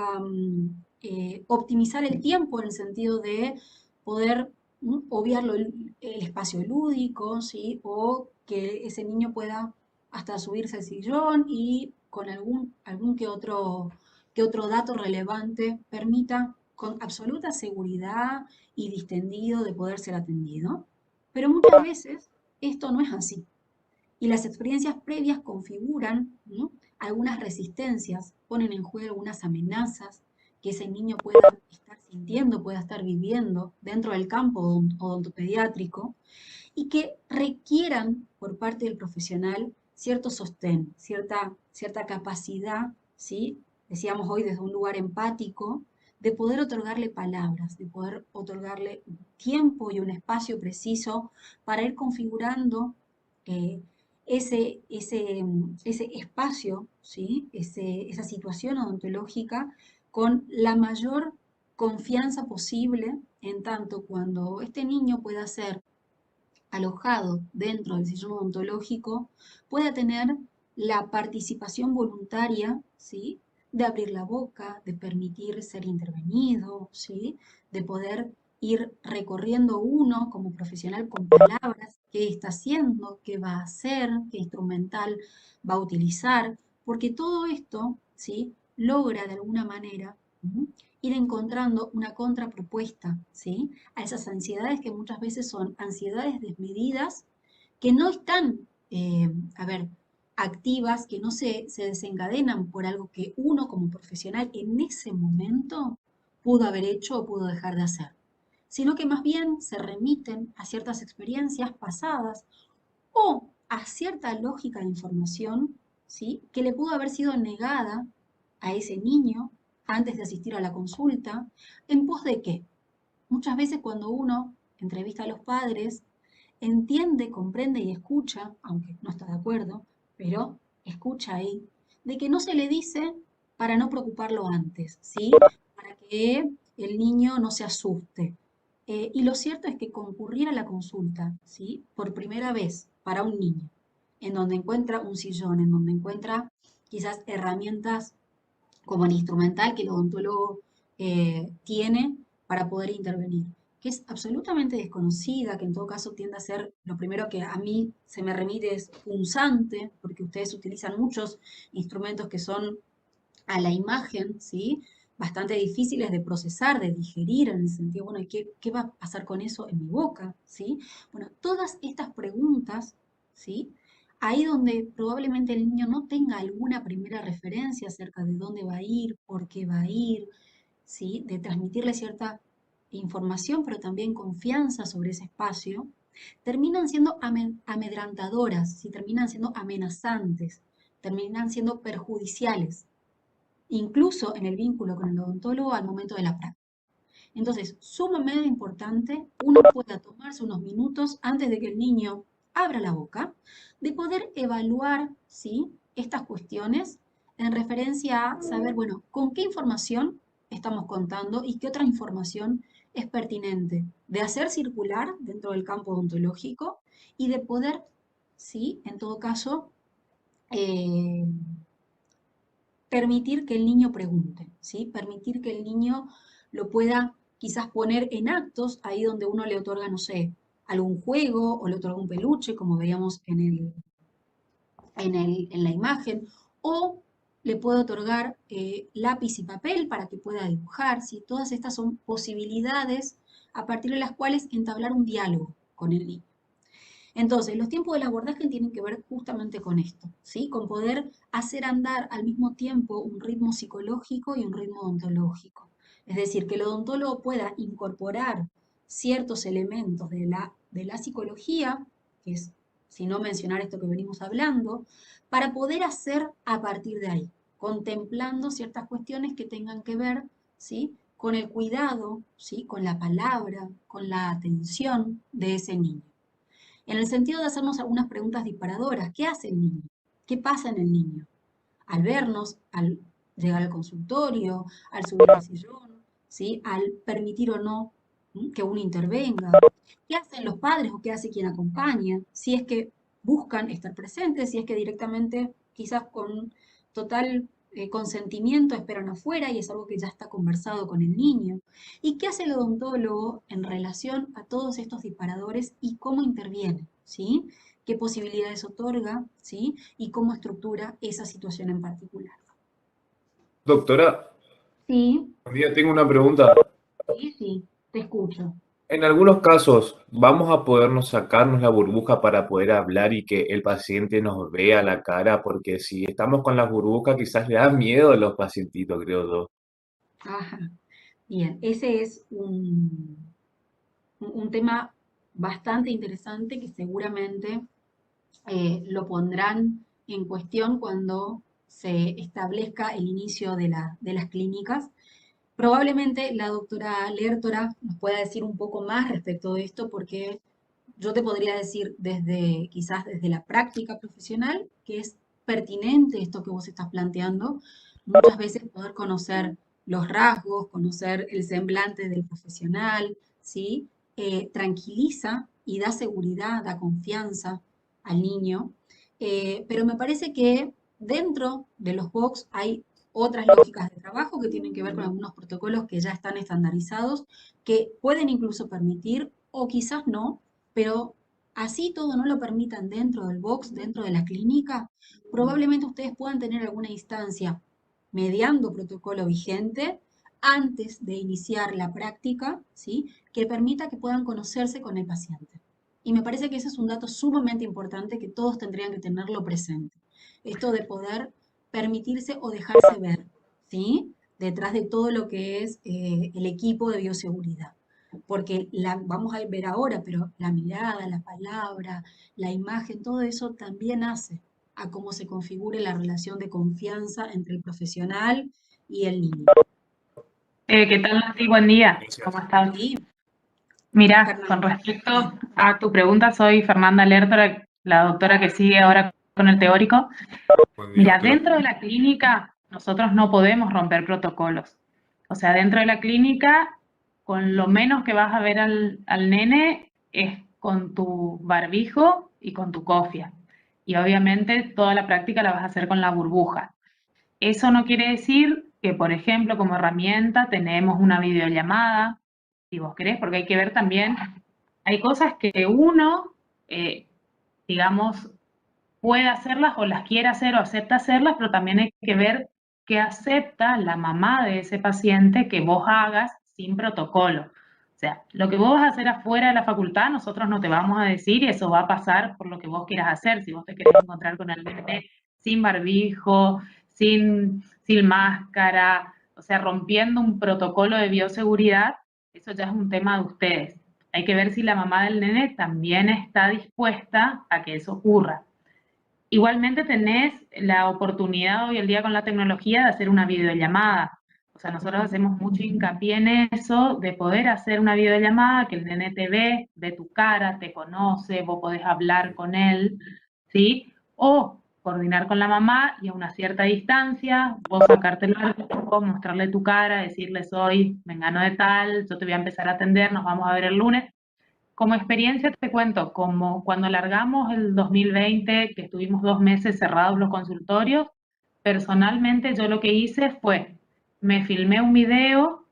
optimizar el tiempo en el sentido de poder obviar el espacio lúdico, ¿sí?, o que ese niño pueda hasta subirse al sillón y con algún que otro dato relevante permita con absoluta seguridad y distendido de poder ser atendido. Pero muchas veces esto no es así. Y las experiencias previas configuran, ¿no?, algunas resistencias, ponen en juego algunas amenazas que ese niño pueda estar sintiendo, pueda estar viviendo dentro del campo odontopediátrico y que requieran por parte del profesional cierto sostén, cierta capacidad, ¿sí?, decíamos hoy desde un lugar empático, de poder otorgarle palabras, de poder otorgarle un tiempo y un espacio preciso para ir configurando eh, ese espacio, ¿sí?, esa situación odontológica con la mayor confianza posible, en tanto cuando este niño pueda ser alojado dentro del sillón odontológico, pueda tener la participación voluntaria, ¿sí?, de abrir la boca, de permitir ser intervenido, ¿sí?, de poder ir recorriendo uno como profesional con palabras, qué está haciendo, qué va a hacer, qué instrumental va a utilizar, porque todo esto, ¿sí?, logra de alguna manera ir encontrando una contrapropuesta, ¿sí?, a esas ansiedades que muchas veces son ansiedades desmedidas, que no están, activas, que no se desencadenan por algo que uno como profesional en ese momento pudo haber hecho o pudo dejar de hacer, sino que más bien se remiten a ciertas experiencias pasadas o a cierta lógica de información, ¿sí?, que le pudo haber sido negada a ese niño antes de asistir a la consulta, ¿en pos de qué? Muchas veces cuando uno entrevista a los padres, entiende, comprende y escucha, aunque no está de acuerdo, pero escucha ahí, de que no se le dice para no preocuparlo antes, ¿sí? Para que el niño no se asuste. Y lo cierto es que concurrir a la consulta, ¿sí?, por primera vez para un niño, en donde encuentra un sillón, en donde encuentra quizás herramientas como el instrumental que el odontólogo tiene para poder intervenir, que es absolutamente desconocida, que en todo caso tiende a ser, lo primero que a mí se me remite es punzante, porque ustedes utilizan muchos instrumentos que son a la imagen, ¿sí?, bastante difíciles de procesar, de digerir, en el sentido, bueno, ¿qué va a pasar con eso en mi boca? ¿Sí? Bueno, todas estas preguntas, ¿sí?, ahí donde probablemente el niño no tenga alguna primera referencia acerca de dónde va a ir, por qué va a ir, ¿sí?, de transmitirle cierta información, pero también confianza sobre ese espacio, terminan siendo amedrantadoras, ¿sí?, terminan siendo amenazantes, terminan siendo perjudiciales, incluso en el vínculo con el odontólogo al momento de la práctica. Entonces, sumamente importante, uno pueda tomarse unos minutos antes de que el niño abra la boca, de poder evaluar, ¿sí?, estas cuestiones en referencia a saber, bueno, con qué información estamos contando y qué otra información es pertinente de hacer circular dentro del campo odontológico y de poder, ¿sí?, en todo caso, eh, permitir que el niño pregunte, ¿sí? Permitir que el niño lo pueda quizás poner en actos ahí donde uno le otorga, no sé, algún juego o le otorga un peluche, como veíamos en la imagen, o le puede otorgar lápiz y papel para que pueda dibujar, ¿sí? Todas estas son posibilidades a partir de las cuales entablar un diálogo con el niño. Entonces, los tiempos del abordaje tienen que ver justamente con esto, ¿sí? Con poder hacer andar al mismo tiempo un ritmo psicológico y un ritmo odontológico. Es decir, que el odontólogo pueda incorporar ciertos elementos de la psicología, que es, si no mencionar esto que venimos hablando, para poder hacer a partir de ahí, contemplando ciertas cuestiones que tengan que ver, ¿sí? Con el cuidado, ¿sí? Con la palabra, con la atención de ese niño en el sentido de hacernos algunas preguntas disparadoras. ¿Qué hace el niño? ¿Qué pasa en el niño? Al vernos, al llegar al consultorio, al subir al sillón, ¿sí? Al permitir o no que uno intervenga. ¿Qué hacen los padres o qué hace quien acompaña? Si es que buscan estar presentes, si es que directamente, quizás con total consentimiento, esperan afuera y es algo que ya está conversado con el niño. ¿Y qué hace el odontólogo en relación a todos estos disparadores y cómo interviene? ¿Sí? ¿Qué posibilidades otorga? ¿Sí? Y cómo estructura esa situación en particular. Doctora, Sí, un día tengo una pregunta. sí, sí, te escucho. En algunos casos, ¿vamos a podernos sacarnos la burbuja para poder hablar y que el paciente nos vea la cara? Porque si estamos con la burbuja, quizás le da miedo a los pacientitos, creo yo. Ajá, bien, ese es un tema bastante interesante que seguramente lo pondrán en cuestión cuando se establezca el inicio de las clínicas. Probablemente la doctora Lertora nos pueda decir un poco más respecto de esto, porque yo te podría decir desde, quizás desde la práctica profesional, que es pertinente esto que vos estás planteando, muchas veces poder conocer los rasgos, conocer el semblante del profesional, ¿sí? Tranquiliza y da seguridad, da confianza al niño. Pero me parece que dentro de los box hay otras lógicas de trabajo que tienen que ver con algunos protocolos que ya están estandarizados, que pueden incluso permitir, o quizás no, pero así todo no lo permitan dentro del box, dentro de la clínica, probablemente ustedes puedan tener alguna instancia mediando protocolo vigente antes de iniciar la práctica, ¿sí? Que permita que puedan conocerse con el paciente. Y me parece que ese es un dato sumamente importante que todos tendrían que tenerlo presente. Esto de poder permitirse o dejarse ver, ¿sí? Detrás de todo lo que es el equipo de bioseguridad. Porque vamos a ver ahora, pero la mirada, la palabra, la imagen, todo eso también hace a cómo se configure la relación de confianza entre el profesional y el niño. ¿Qué tal, Nati? Buen día. ¿Cómo estás? Sí, Mira, con Fernanda. respecto a tu pregunta, soy Fernanda Lertora, la doctora que sigue ahora con el teórico. Buen día, Mira, doctora. dentro de la clínica nosotros no podemos romper protocolos. O sea, dentro de la clínica, con lo menos que vas a ver al nene es con tu barbijo y con tu cofia. Y obviamente toda la práctica la vas a hacer con la burbuja. Eso no quiere decir que, por ejemplo, como herramienta tenemos una videollamada, si vos querés, porque hay que ver también, hay cosas que uno, digamos, puede hacerlas o las quiere hacer o acepta hacerlas, pero también hay que ver qué acepta la mamá de ese paciente que vos hagas sin protocolo. O sea, lo que vos vas a hacer afuera de la facultad, nosotros no te vamos a decir y eso va a pasar por lo que vos quieras hacer. Si vos te querés encontrar con el nene sin barbijo, sin máscara, o sea, rompiendo un protocolo de bioseguridad, eso ya es un tema de ustedes. Hay que ver si la mamá del nene también está dispuesta a que eso ocurra. Igualmente tenés la oportunidad hoy en día con la tecnología de hacer una videollamada. O sea, nosotros hacemos mucho hincapié en eso, de poder hacer una videollamada, que el nene te ve tu cara, te conoce, vos podés hablar con él, ¿sí? O coordinar con la mamá y a una cierta distancia, vos sacarte el barbijo, mostrarle tu cara, decirle soy mengano de tal, yo te voy a empezar a atender, nos vamos a ver el lunes. como experiencia te cuento, como cuando largamos el 2020, que estuvimos 2 meses cerrados los consultorios, personalmente yo lo que hice fue, me filmé un video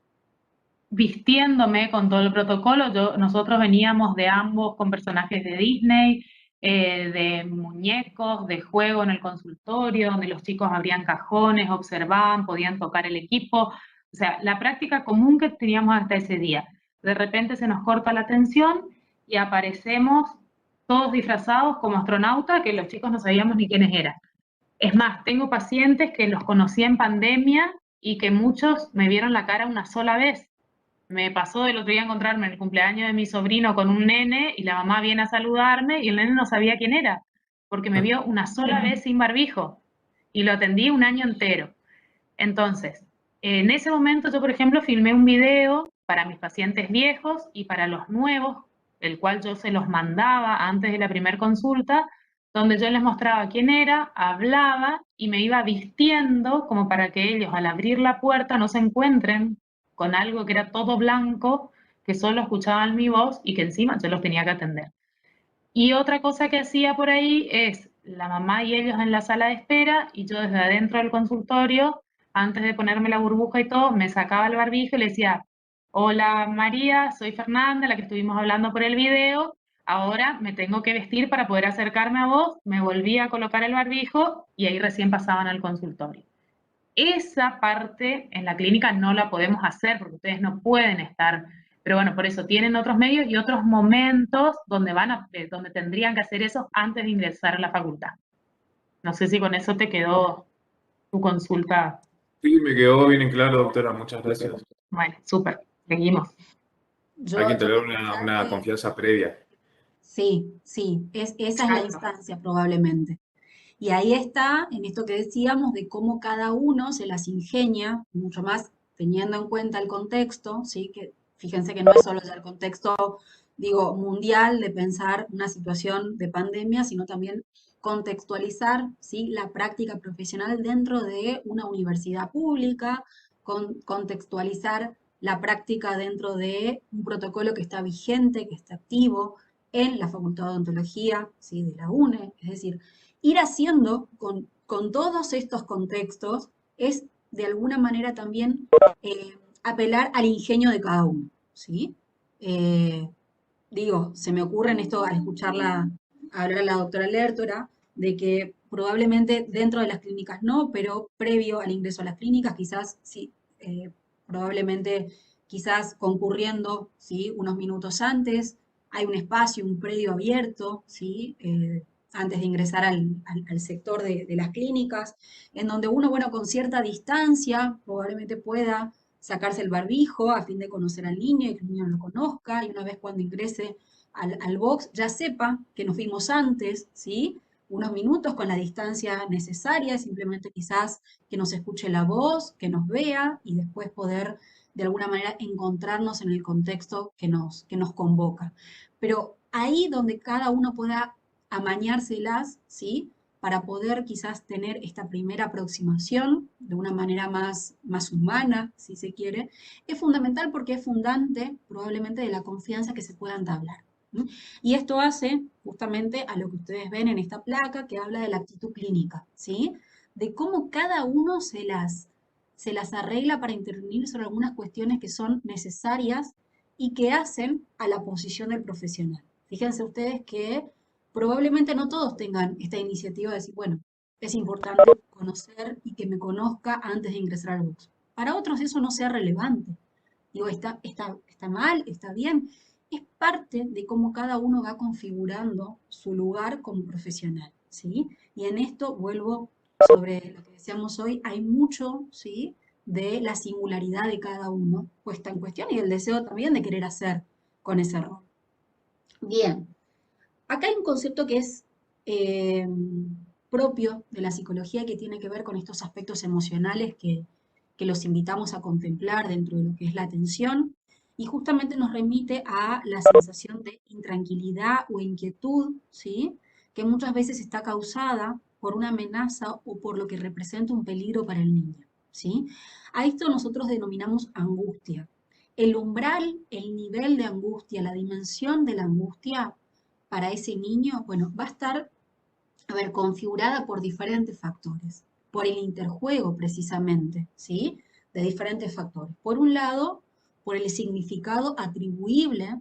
vistiéndome con todo el protocolo. Nosotros veníamos de ambos con personajes de Disney, de muñecos, de juego en el consultorio, donde los chicos abrían cajones, observaban, podían tocar el equipo. O sea, la práctica común que teníamos hasta ese día. De repente se nos corta la atención y aparecemos todos disfrazados como astronautas, que los chicos no sabíamos ni quiénes eran. Es más, tengo pacientes que los conocí en pandemia y que muchos me vieron la cara una sola vez. Me pasó el otro día encontrarme en el cumpleaños de mi sobrino con un nene y la mamá viene a saludarme y el nene no sabía quién era, porque me vio una sola vez sin barbijo y lo atendí un año entero. Entonces, en ese momento yo, por ejemplo, filmé un video para mis pacientes viejos y para los nuevos, el cual yo se los mandaba antes de la primera consulta, donde yo les mostraba quién era, hablaba y me iba vistiendo como para que ellos al abrir la puerta no se encuentren con algo que era todo blanco, que solo escuchaban mi voz y que encima yo los tenía que atender. Y otra cosa que hacía por ahí es la mamá y ellos en la sala de espera y yo desde adentro del consultorio, antes de ponerme la burbuja y todo, me sacaba el barbijo y le decía, hola María, soy Fernanda, la que estuvimos hablando por el video, ahora me tengo que vestir para poder acercarme a vos, me volví a colocar el barbijo y ahí recién pasaban al consultorio. Esa parte en la clínica no la podemos hacer porque ustedes no pueden estar, pero bueno, por eso tienen otros medios y otros momentos donde donde tendrían que hacer eso antes de ingresar a la facultad. No sé si con eso te quedó tu consulta. Sí, me quedó bien en claro, doctora. Muchas gracias. Bueno, súper, seguimos. Hay que Yo tener quería una agregar que confianza previa. sí, sí, esa es la Exacto. instancia probablemente. Y ahí está, en esto que decíamos, de cómo cada uno se las ingenia, mucho más teniendo en cuenta el contexto, ¿sí? Que fíjense que no es solo ya el contexto, digo, mundial de pensar una situación de pandemia, sino también contextualizar, ¿sí? La práctica profesional dentro de una universidad pública, contextualizar la práctica dentro de un protocolo que está vigente, que está activo en la Facultad de Odontología, ¿sí? De la UNE, es decir, ir haciendo con todos estos contextos es de alguna manera también apelar al ingenio de cada uno, ¿sí? Eh, Digo, se me ocurre en esto al escucharla hablar a la doctora Lertora, de que probablemente dentro de las clínicas no, pero previo al ingreso a las clínicas quizás sí, probablemente quizás concurriendo, ¿sí? Unos minutos antes, hay un espacio, un predio abierto, ¿sí? Antes de ingresar al sector de las clínicas, en donde uno, bueno, con cierta distancia probablemente pueda sacarse el barbijo a fin de conocer al niño y que el niño lo conozca, y una vez cuando ingrese al box ya sepa que nos vimos antes, ¿sí? Unos minutos con la distancia necesaria, simplemente quizás que nos escuche la voz, que nos vea y después poder de alguna manera encontrarnos en el contexto que nos convoca. Pero ahí donde cada uno pueda amañárselas, ¿sí? Para poder quizás tener esta primera aproximación de una manera más humana, si se quiere, es fundamental porque es fundante probablemente de la confianza que se pueda entablar. ¿Sí? Y esto hace justamente a lo que ustedes ven en esta placa que habla de la actitud clínica, ¿sí? De cómo cada uno se las arregla para intervenir sobre algunas cuestiones que son necesarias y que hacen a la posición del profesional. Fíjense ustedes que probablemente no todos tengan esta iniciativa de decir, bueno, es importante conocer y que me conozca antes de ingresar al box. Para otros eso no sea relevante. Digo, está mal, está bien. Es parte de cómo cada uno va configurando su lugar como profesional, ¿sí? Y en esto vuelvo sobre lo que decíamos hoy, hay mucho, ¿sí? De la singularidad de cada uno puesta en cuestión y el deseo también de querer hacer con ese rol. Bien, acá hay un concepto que es eh, propio de la psicología que tiene que ver con estos aspectos emocionales que los invitamos a contemplar dentro de lo que es la atención y justamente nos remite a la sensación de intranquilidad o inquietud, ¿sí? Que muchas veces está causada por una amenaza o por lo que representa un peligro para el niño, ¿sí? A esto nosotros denominamos angustia. el umbral, el nivel de angustia, la dimensión de la angustia para ese niño, bueno, va a estar, a ver, configurada por diferentes factores, por el interjuego precisamente, ¿sí? De diferentes factores. Por un lado, por el significado atribuible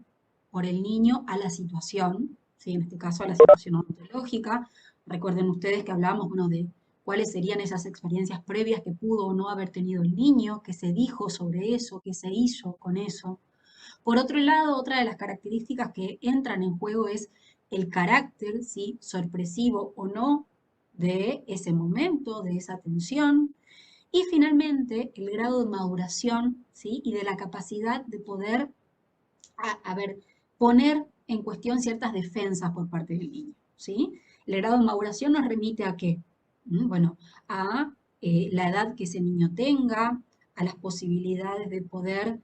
por el niño a la situación, ¿sí? En este caso a la situación ontológica. Recuerden ustedes que hablábamos, bueno, de cuáles serían esas experiencias previas que pudo o no haber tenido el niño, qué se dijo sobre eso, qué se hizo con eso. Por otro lado, otra de las características que entran en juego es el carácter, ¿sí? Sorpresivo o no de ese momento, de esa tensión. Y finalmente, el grado de maduración, ¿sí? Y de la capacidad de poder, a ver, poner en cuestión ciertas defensas por parte del niño, ¿sí? El grado de maduración nos remite a qué? Bueno, a la edad que ese niño tenga, a las posibilidades de poder,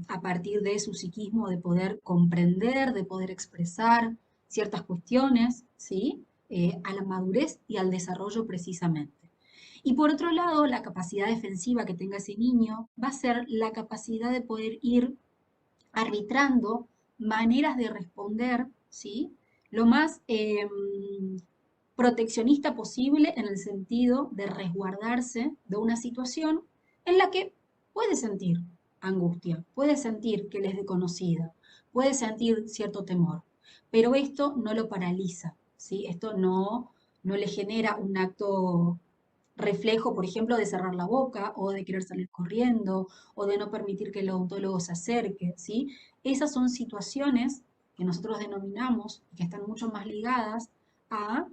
a partir de su psiquismo, de poder comprender, de poder expresar ciertas cuestiones, ¿sí? A la madurez y al desarrollo precisamente. Y por otro lado, la capacidad defensiva que tenga ese niño va a ser la capacidad de poder ir arbitrando maneras de responder, ¿sí? Lo más proteccionista posible en el sentido de resguardarse de una situación en la que puede sentir angustia, puede sentir que él es desconocida, puede sentir cierto temor, pero esto no lo paraliza, ¿sí? Esto no le genera un acto reflejo, por ejemplo, de cerrar la boca o de querer salir corriendo o de no permitir que el odontólogo se acerque, ¿sí? Esas son situaciones que nosotros denominamos y que están mucho más ligadas a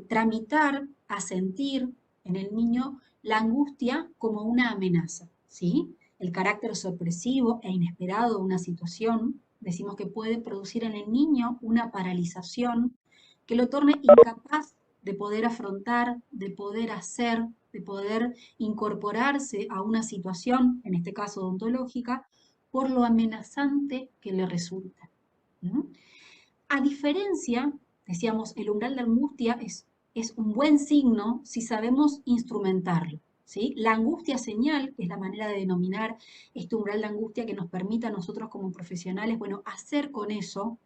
tramitar, a sentir en el niño la angustia como una amenaza, ¿sí? El carácter sorpresivo e inesperado de una situación, decimos que puede producir en el niño una paralización que lo torne incapaz de poder afrontar, de poder hacer, de poder incorporarse a una situación, en este caso odontológica, por lo amenazante que le resulta. ¿No? A diferencia, decíamos, el umbral de angustia es un buen signo si sabemos instrumentarlo. ¿Sí? La angustia señal, que es la manera de denominar este umbral de angustia que nos permita a nosotros como profesionales, bueno, hacer con eso,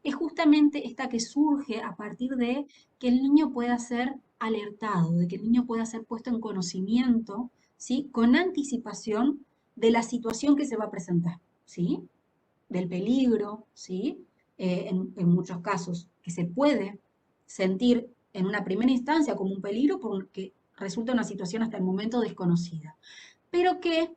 es justamente esta que surge a partir de que el niño pueda ser alertado, de que el niño pueda ser puesto en conocimiento, ¿sí? Con anticipación de la situación que se va a presentar, ¿sí? Del peligro, ¿sí? En muchos casos, que se puede sentir en una primera instancia como un peligro porque resulta una situación hasta el momento desconocida, pero que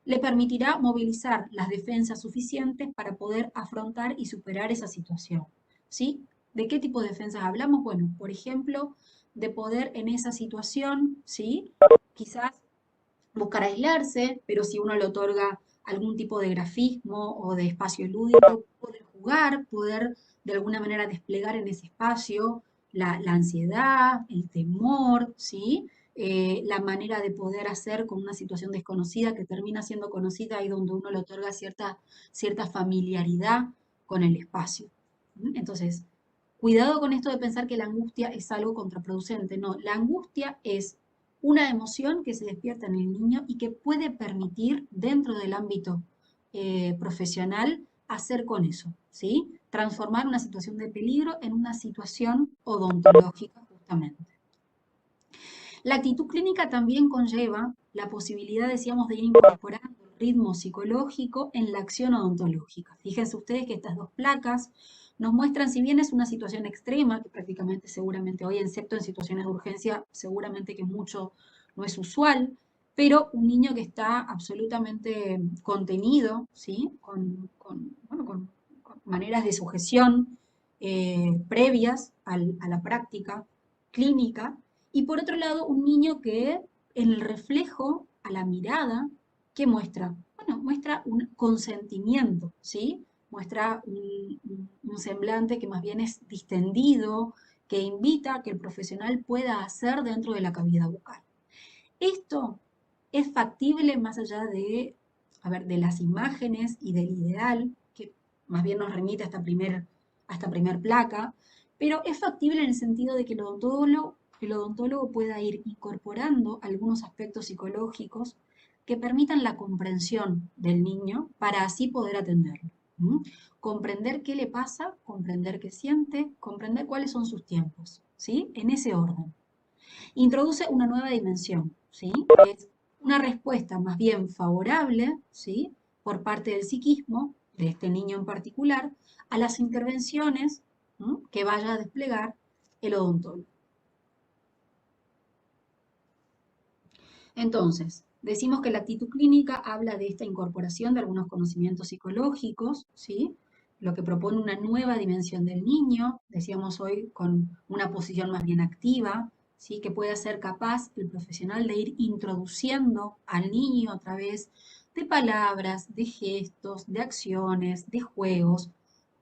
le permitirá movilizar las defensas suficientes para poder afrontar y superar esa situación, ¿sí? ¿De qué tipo de defensas hablamos? Bueno, por ejemplo, de poder en esa situación, ¿sí? Quizás buscar aislarse, pero si uno le otorga algún tipo de grafismo o de espacio lúdico, poder jugar, poder de alguna manera desplegar en ese espacio la ansiedad, el temor, ¿sí? La manera de poder hacer con una situación desconocida que termina siendo conocida y donde uno le otorga cierta familiaridad con el espacio. Entonces, cuidado con esto de pensar que la angustia es algo contraproducente. No, la angustia es una emoción que se despierta en el niño y que puede permitir dentro del ámbito profesional hacer con eso, ¿sí? Transformar una situación de peligro en una situación odontológica justamente. La actitud clínica también conlleva la posibilidad, decíamos, de ir incorporando el ritmo psicológico en la acción odontológica. Fíjense ustedes que estas dos placas nos muestran, si bien es una situación extrema, que prácticamente seguramente hoy, excepto en situaciones de urgencia, seguramente que mucho no es usual, pero un niño que está absolutamente contenido, ¿sí? Bueno, con maneras de sujeción previas a la práctica clínica, y por otro lado, un niño que en el reflejo a la mirada, ¿qué muestra? Bueno, muestra un consentimiento, ¿sí? Muestra un semblante que más bien es distendido, que invita a que el profesional pueda hacer dentro de la cavidad bucal. Esto es factible más allá de, a ver, de las imágenes y del ideal, que más bien nos remite a esta primer placa, pero es factible en el sentido de que el odontólogo pueda ir incorporando algunos aspectos psicológicos que permitan la comprensión del niño para así poder atenderlo. Comprender qué le pasa, comprender qué siente, comprender cuáles son sus tiempos, ¿sí? En ese orden. Introduce una nueva dimensión, ¿sí? Que es una respuesta más bien favorable, ¿sí? Por parte del psiquismo, de este niño en particular, a las intervenciones que vaya a desplegar el odontólogo. Entonces, decimos que la actitud clínica habla de esta incorporación de algunos conocimientos psicológicos, ¿sí? Lo que propone una nueva dimensión del niño, decíamos hoy, con una posición más bien activa, ¿sí? Que pueda ser capaz el profesional de ir introduciendo al niño a través de palabras, de gestos, de acciones, de juegos,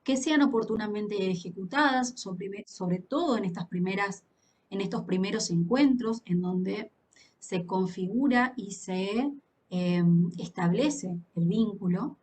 que sean oportunamente ejecutadas, sobre todo en en estos primeros encuentros, en donde se configura y se establece el vínculo,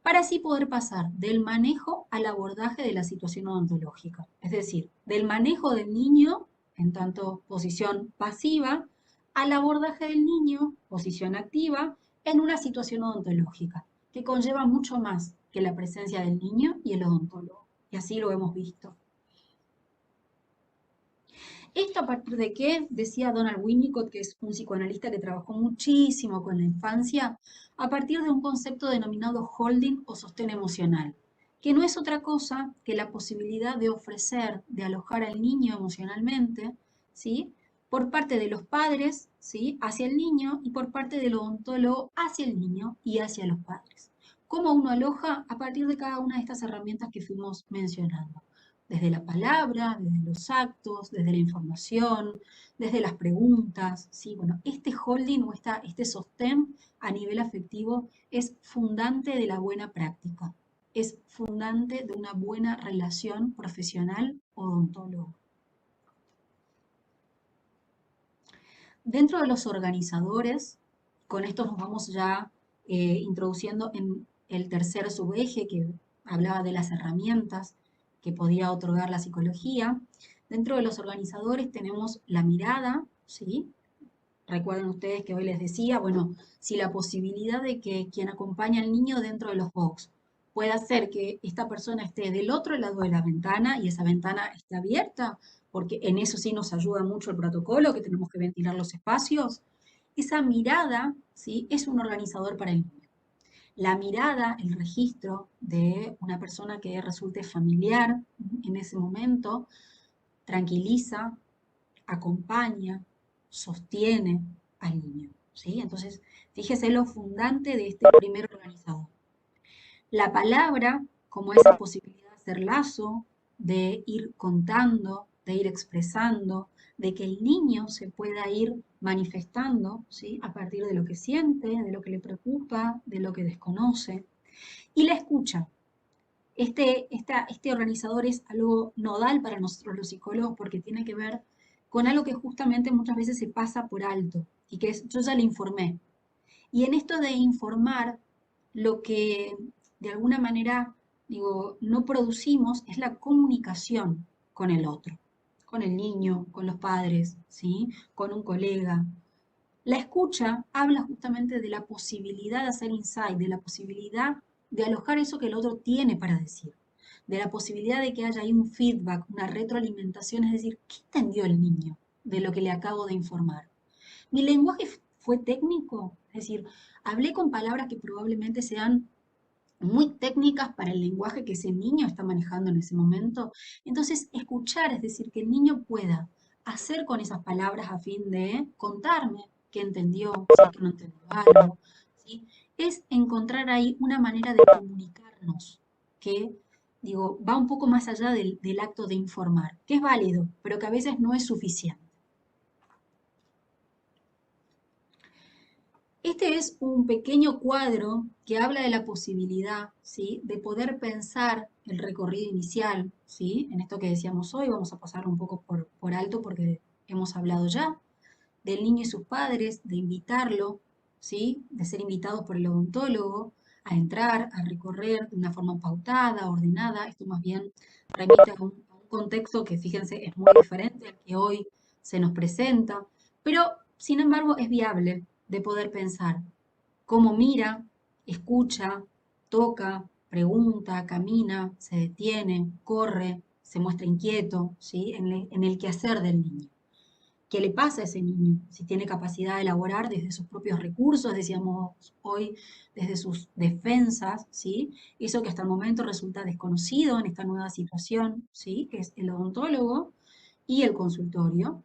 para así poder pasar del manejo al abordaje de la situación odontológica. Es decir, del manejo del niño, en tanto posición pasiva, al abordaje del niño, posición activa, en una situación odontológica, que conlleva mucho más que la presencia del niño y el odontólogo. Y así lo hemos visto. ¿Esto a partir de qué? Decía Donald Winnicott, que es un psicoanalista que trabajó muchísimo con la infancia, a partir de un concepto denominado holding o sostén emocional, que no es otra cosa que la posibilidad de ofrecer, de alojar al niño emocionalmente, ¿sí? Por parte de los padres, ¿sí? Hacia el niño, y por parte del odontólogo hacia el niño y hacia los padres. ¿Cómo uno aloja? A partir de cada una de estas herramientas que fuimos mencionando, desde la palabra, desde los actos, desde la información, desde las preguntas, ¿sí? Bueno, este holding o este sostén a nivel afectivo es fundante de la buena práctica, es fundante de una buena relación profesional odontólogo. Dentro de los organizadores, con esto nos vamos ya introduciendo en el tercer subeje que hablaba de las herramientas que podía otorgar la psicología. Dentro de los organizadores tenemos la mirada, ¿sí? Recuerden ustedes que hoy les decía, bueno, si la posibilidad de que quien acompaña al niño dentro de los box puede hacer que esta persona esté del otro lado de la ventana y esa ventana esté abierta, porque en eso sí nos ayuda mucho el protocolo, que tenemos que ventilar los espacios, esa mirada, ¿sí? Es un organizador para el niño. La mirada, el registro de una persona que resulte familiar en ese momento, tranquiliza, acompaña, sostiene al niño, ¿sí? Entonces, fíjese lo fundante de este primer organizador. La palabra, como esa posibilidad de hacer lazo, de ir contando, de ir expresando, de que el niño se pueda ir manifestando, ¿sí? A partir de lo que siente, de lo que le preocupa, de lo que desconoce. Y la escucha. Este organizador es algo nodal para nosotros los psicólogos porque tiene que ver con algo que justamente muchas veces se pasa por alto y que es, yo ya le informé. Y en esto de informar, lo que de alguna manera, digo, no producimos es la comunicación con el otro, con el niño, con los padres, ¿sí? Con un colega. La escucha habla justamente de la posibilidad de hacer insight, de la posibilidad de alojar eso que el otro tiene para decir, de la posibilidad de que haya ahí un feedback, una retroalimentación, es decir, ¿qué entendió el niño de lo que le acabo de informar? Mi lenguaje fue técnico, es decir, hablé con palabras que probablemente sean muy técnicas para el lenguaje que ese niño está manejando en ese momento. Entonces, escuchar, es decir, que el niño pueda hacer con esas palabras a fin de contarme qué entendió, si es que no entendió algo, ¿sí? Es encontrar ahí una manera de comunicarnos que, digo, va un poco más allá del acto de informar, que es válido, pero que a veces no es suficiente. Este es un pequeño cuadro que habla de la posibilidad, ¿sí? De poder pensar el recorrido inicial, ¿sí? En esto que decíamos hoy, vamos a pasar un poco por alto porque hemos hablado ya del niño y sus padres, de invitarlo, ¿sí? De ser invitados por el odontólogo a entrar, a recorrer de una forma pautada, ordenada. Esto más bien remite a un contexto que, fíjense, es muy diferente al que hoy se nos presenta, pero sin embargo es viable de poder pensar cómo mira, escucha, toca, pregunta, camina, se detiene, corre, se muestra inquieto, ¿sí? En el quehacer del niño. ¿Qué le pasa a ese niño? Si tiene capacidad de elaborar desde sus propios recursos, decíamos hoy, desde sus defensas, ¿sí? Eso que hasta el momento resulta desconocido en esta nueva situación, ¿sí? Que es el odontólogo y el consultorio.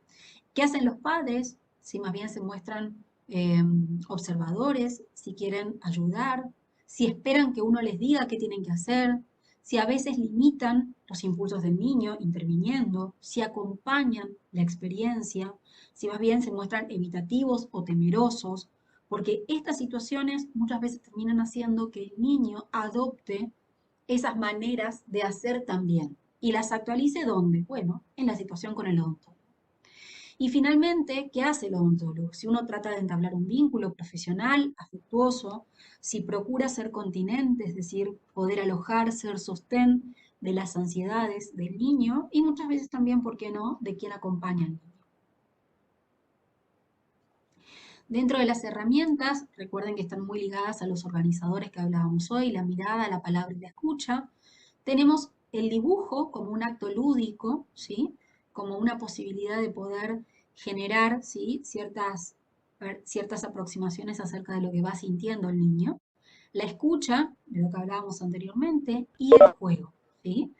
¿Qué hacen los padres? Si más bien se muestran observadores, si quieren ayudar, si esperan que uno les diga qué tienen que hacer, si a veces limitan los impulsos del niño interviniendo, si acompañan la experiencia, si más bien se muestran evitativos o temerosos, porque estas situaciones muchas veces terminan haciendo que el niño adopte esas maneras de hacer también y las actualice ¿dónde? Bueno, en la situación con el odontólogo. Y finalmente, ¿qué hace el odontólogo? Si uno trata de entablar un vínculo profesional, afectuoso, si procura ser continente, es decir, poder alojar, ser sostén de las ansiedades del niño y muchas veces también, ¿por qué no?, de quien acompaña al niño. Dentro de las herramientas, recuerden que están muy ligadas a los organizadores que hablábamos hoy, la mirada, la palabra y la escucha. Tenemos el dibujo como un acto lúdico, ¿sí? Como una posibilidad de poder generar, ¿sí? ciertas aproximaciones acerca de lo que va sintiendo el niño. La escucha, de lo que hablábamos anteriormente, y el juego, ¿sí?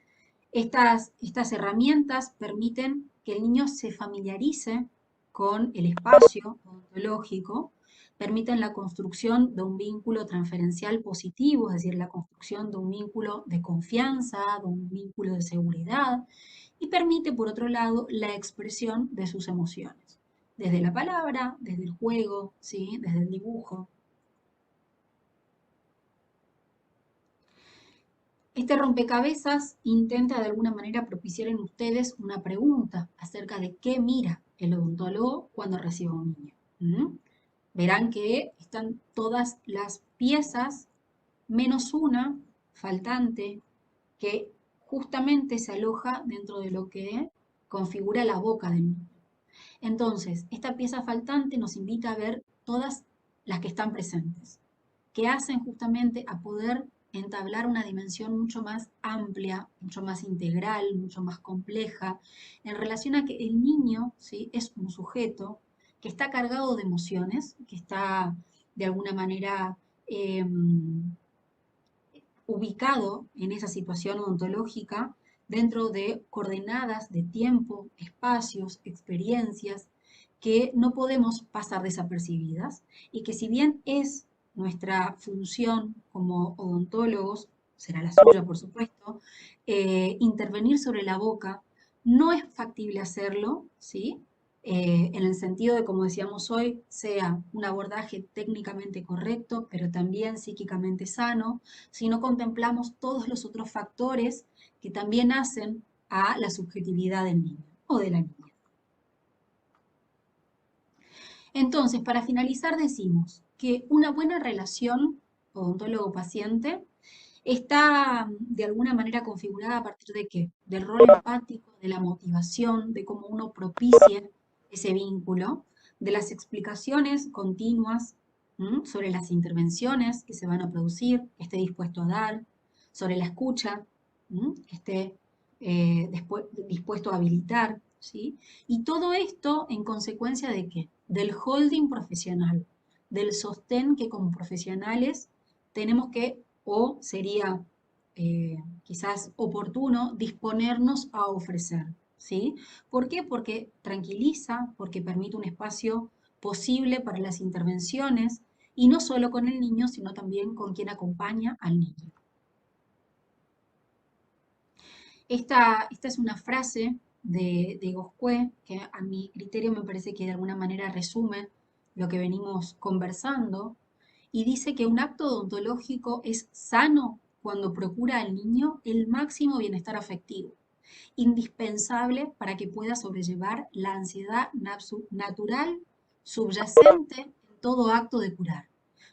Estas herramientas permiten que el niño se familiarice con el espacio ontológico, permiten la construcción de un vínculo transferencial positivo, es decir, la construcción de un vínculo de confianza, de un vínculo de seguridad, y permite, por otro lado, la expresión de sus emociones, desde la palabra, desde el juego, ¿sí? Desde el dibujo. Este rompecabezas intenta de alguna manera propiciar en ustedes una pregunta acerca de qué mira el odontólogo cuando recibe a un niño. Verán que están todas las piezas menos una faltante que justamente se aloja dentro de lo que configura la boca del niño. Entonces, esta pieza faltante nos invita a ver todas las que están presentes, que hacen justamente a poder entablar una dimensión mucho más amplia, mucho más integral, mucho más compleja, en relación a que el niño, ¿sí?, es un sujeto que está cargado de emociones, que está de alguna manera ubicado en esa situación odontológica dentro de coordenadas de tiempo, espacios, experiencias que no podemos pasar desapercibidas y que si bien es nuestra función como odontólogos, será la suya por supuesto, intervenir sobre la boca, no es factible hacerlo, ¿sí? En el sentido de, como decíamos hoy, sea un abordaje técnicamente correcto, pero también psíquicamente sano, si no contemplamos todos los otros factores que también hacen a la subjetividad del niño o de la niña. Entonces, para finalizar, decimos que una buena relación odontólogo-paciente está de alguna manera configurada a partir de qué? Del rol empático, de la motivación, de cómo uno propicie ese vínculo, de las explicaciones continuas sobre las intervenciones que se van a producir, que esté dispuesto a dar, sobre la escucha, que esté dispuesto a habilitar, ¿sí? Y todo esto en consecuencia de qué? Del holding profesional, del sostén que como profesionales tenemos que, o sería quizás oportuno, disponernos a ofrecer, ¿sí? ¿Por qué? Porque tranquiliza, porque permite un espacio posible para las intervenciones, y no solo con el niño, sino también con quien acompaña al niño. Esta es una frase de Goscué que a mi criterio me parece que de alguna manera resume lo que venimos conversando y dice que un acto odontológico es sano cuando procura al niño el máximo bienestar afectivo, indispensable para que pueda sobrellevar la ansiedad natural subyacente en todo acto de curar.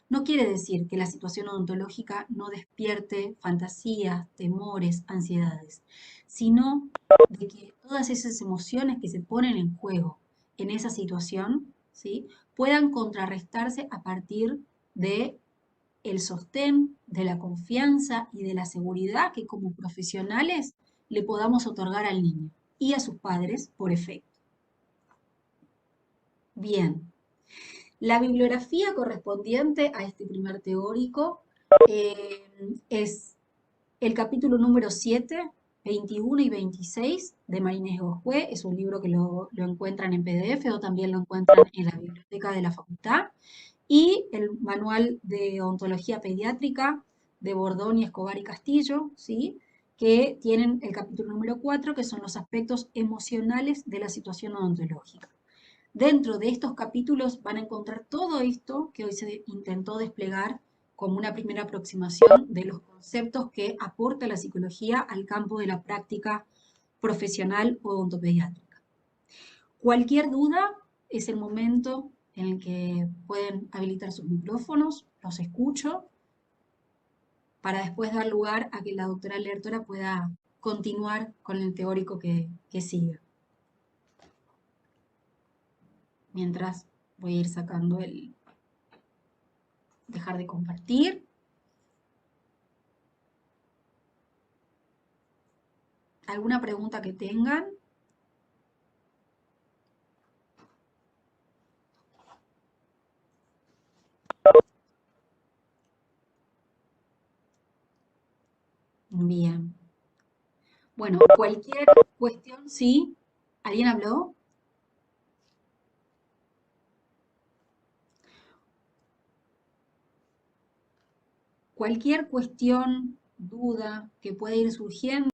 No quiere decir que la situación odontológica no despierte fantasías, temores, ansiedades, sino de que todas esas emociones que se ponen en juego en esa situación, ¿sí?, puedan contrarrestarse a partir de el sostén, de la confianza y de la seguridad que como profesionales le podamos otorgar al niño y a sus padres por efecto. Bien, la bibliografía correspondiente a este primer teórico es el capítulo número 7, 21 y 26 de Marínez Goscué. Es un libro que lo encuentran en PDF o también lo encuentran en la biblioteca de la facultad. Y el manual de ontología pediátrica de Bordón y Escobar y Castillo, ¿sí? Que tienen el capítulo número 4, que son los aspectos emocionales de la situación odontológica. Dentro de estos capítulos van a encontrar todo esto que hoy se intentó desplegar como una primera aproximación de los conceptos que aporta la psicología al campo de la práctica profesional odontopediátrica. Cualquier duda es el momento en el que pueden habilitar sus micrófonos, los escucho, para después dar lugar a que la doctora Lertora pueda continuar con el teórico que siga. Mientras voy a ir sacando el dejar de compartir. ¿Alguna pregunta que tengan? Bien. Bueno, cualquier cuestión, ¿sí? ¿Alguien habló? Cualquier cuestión, duda que pueda ir surgiendo.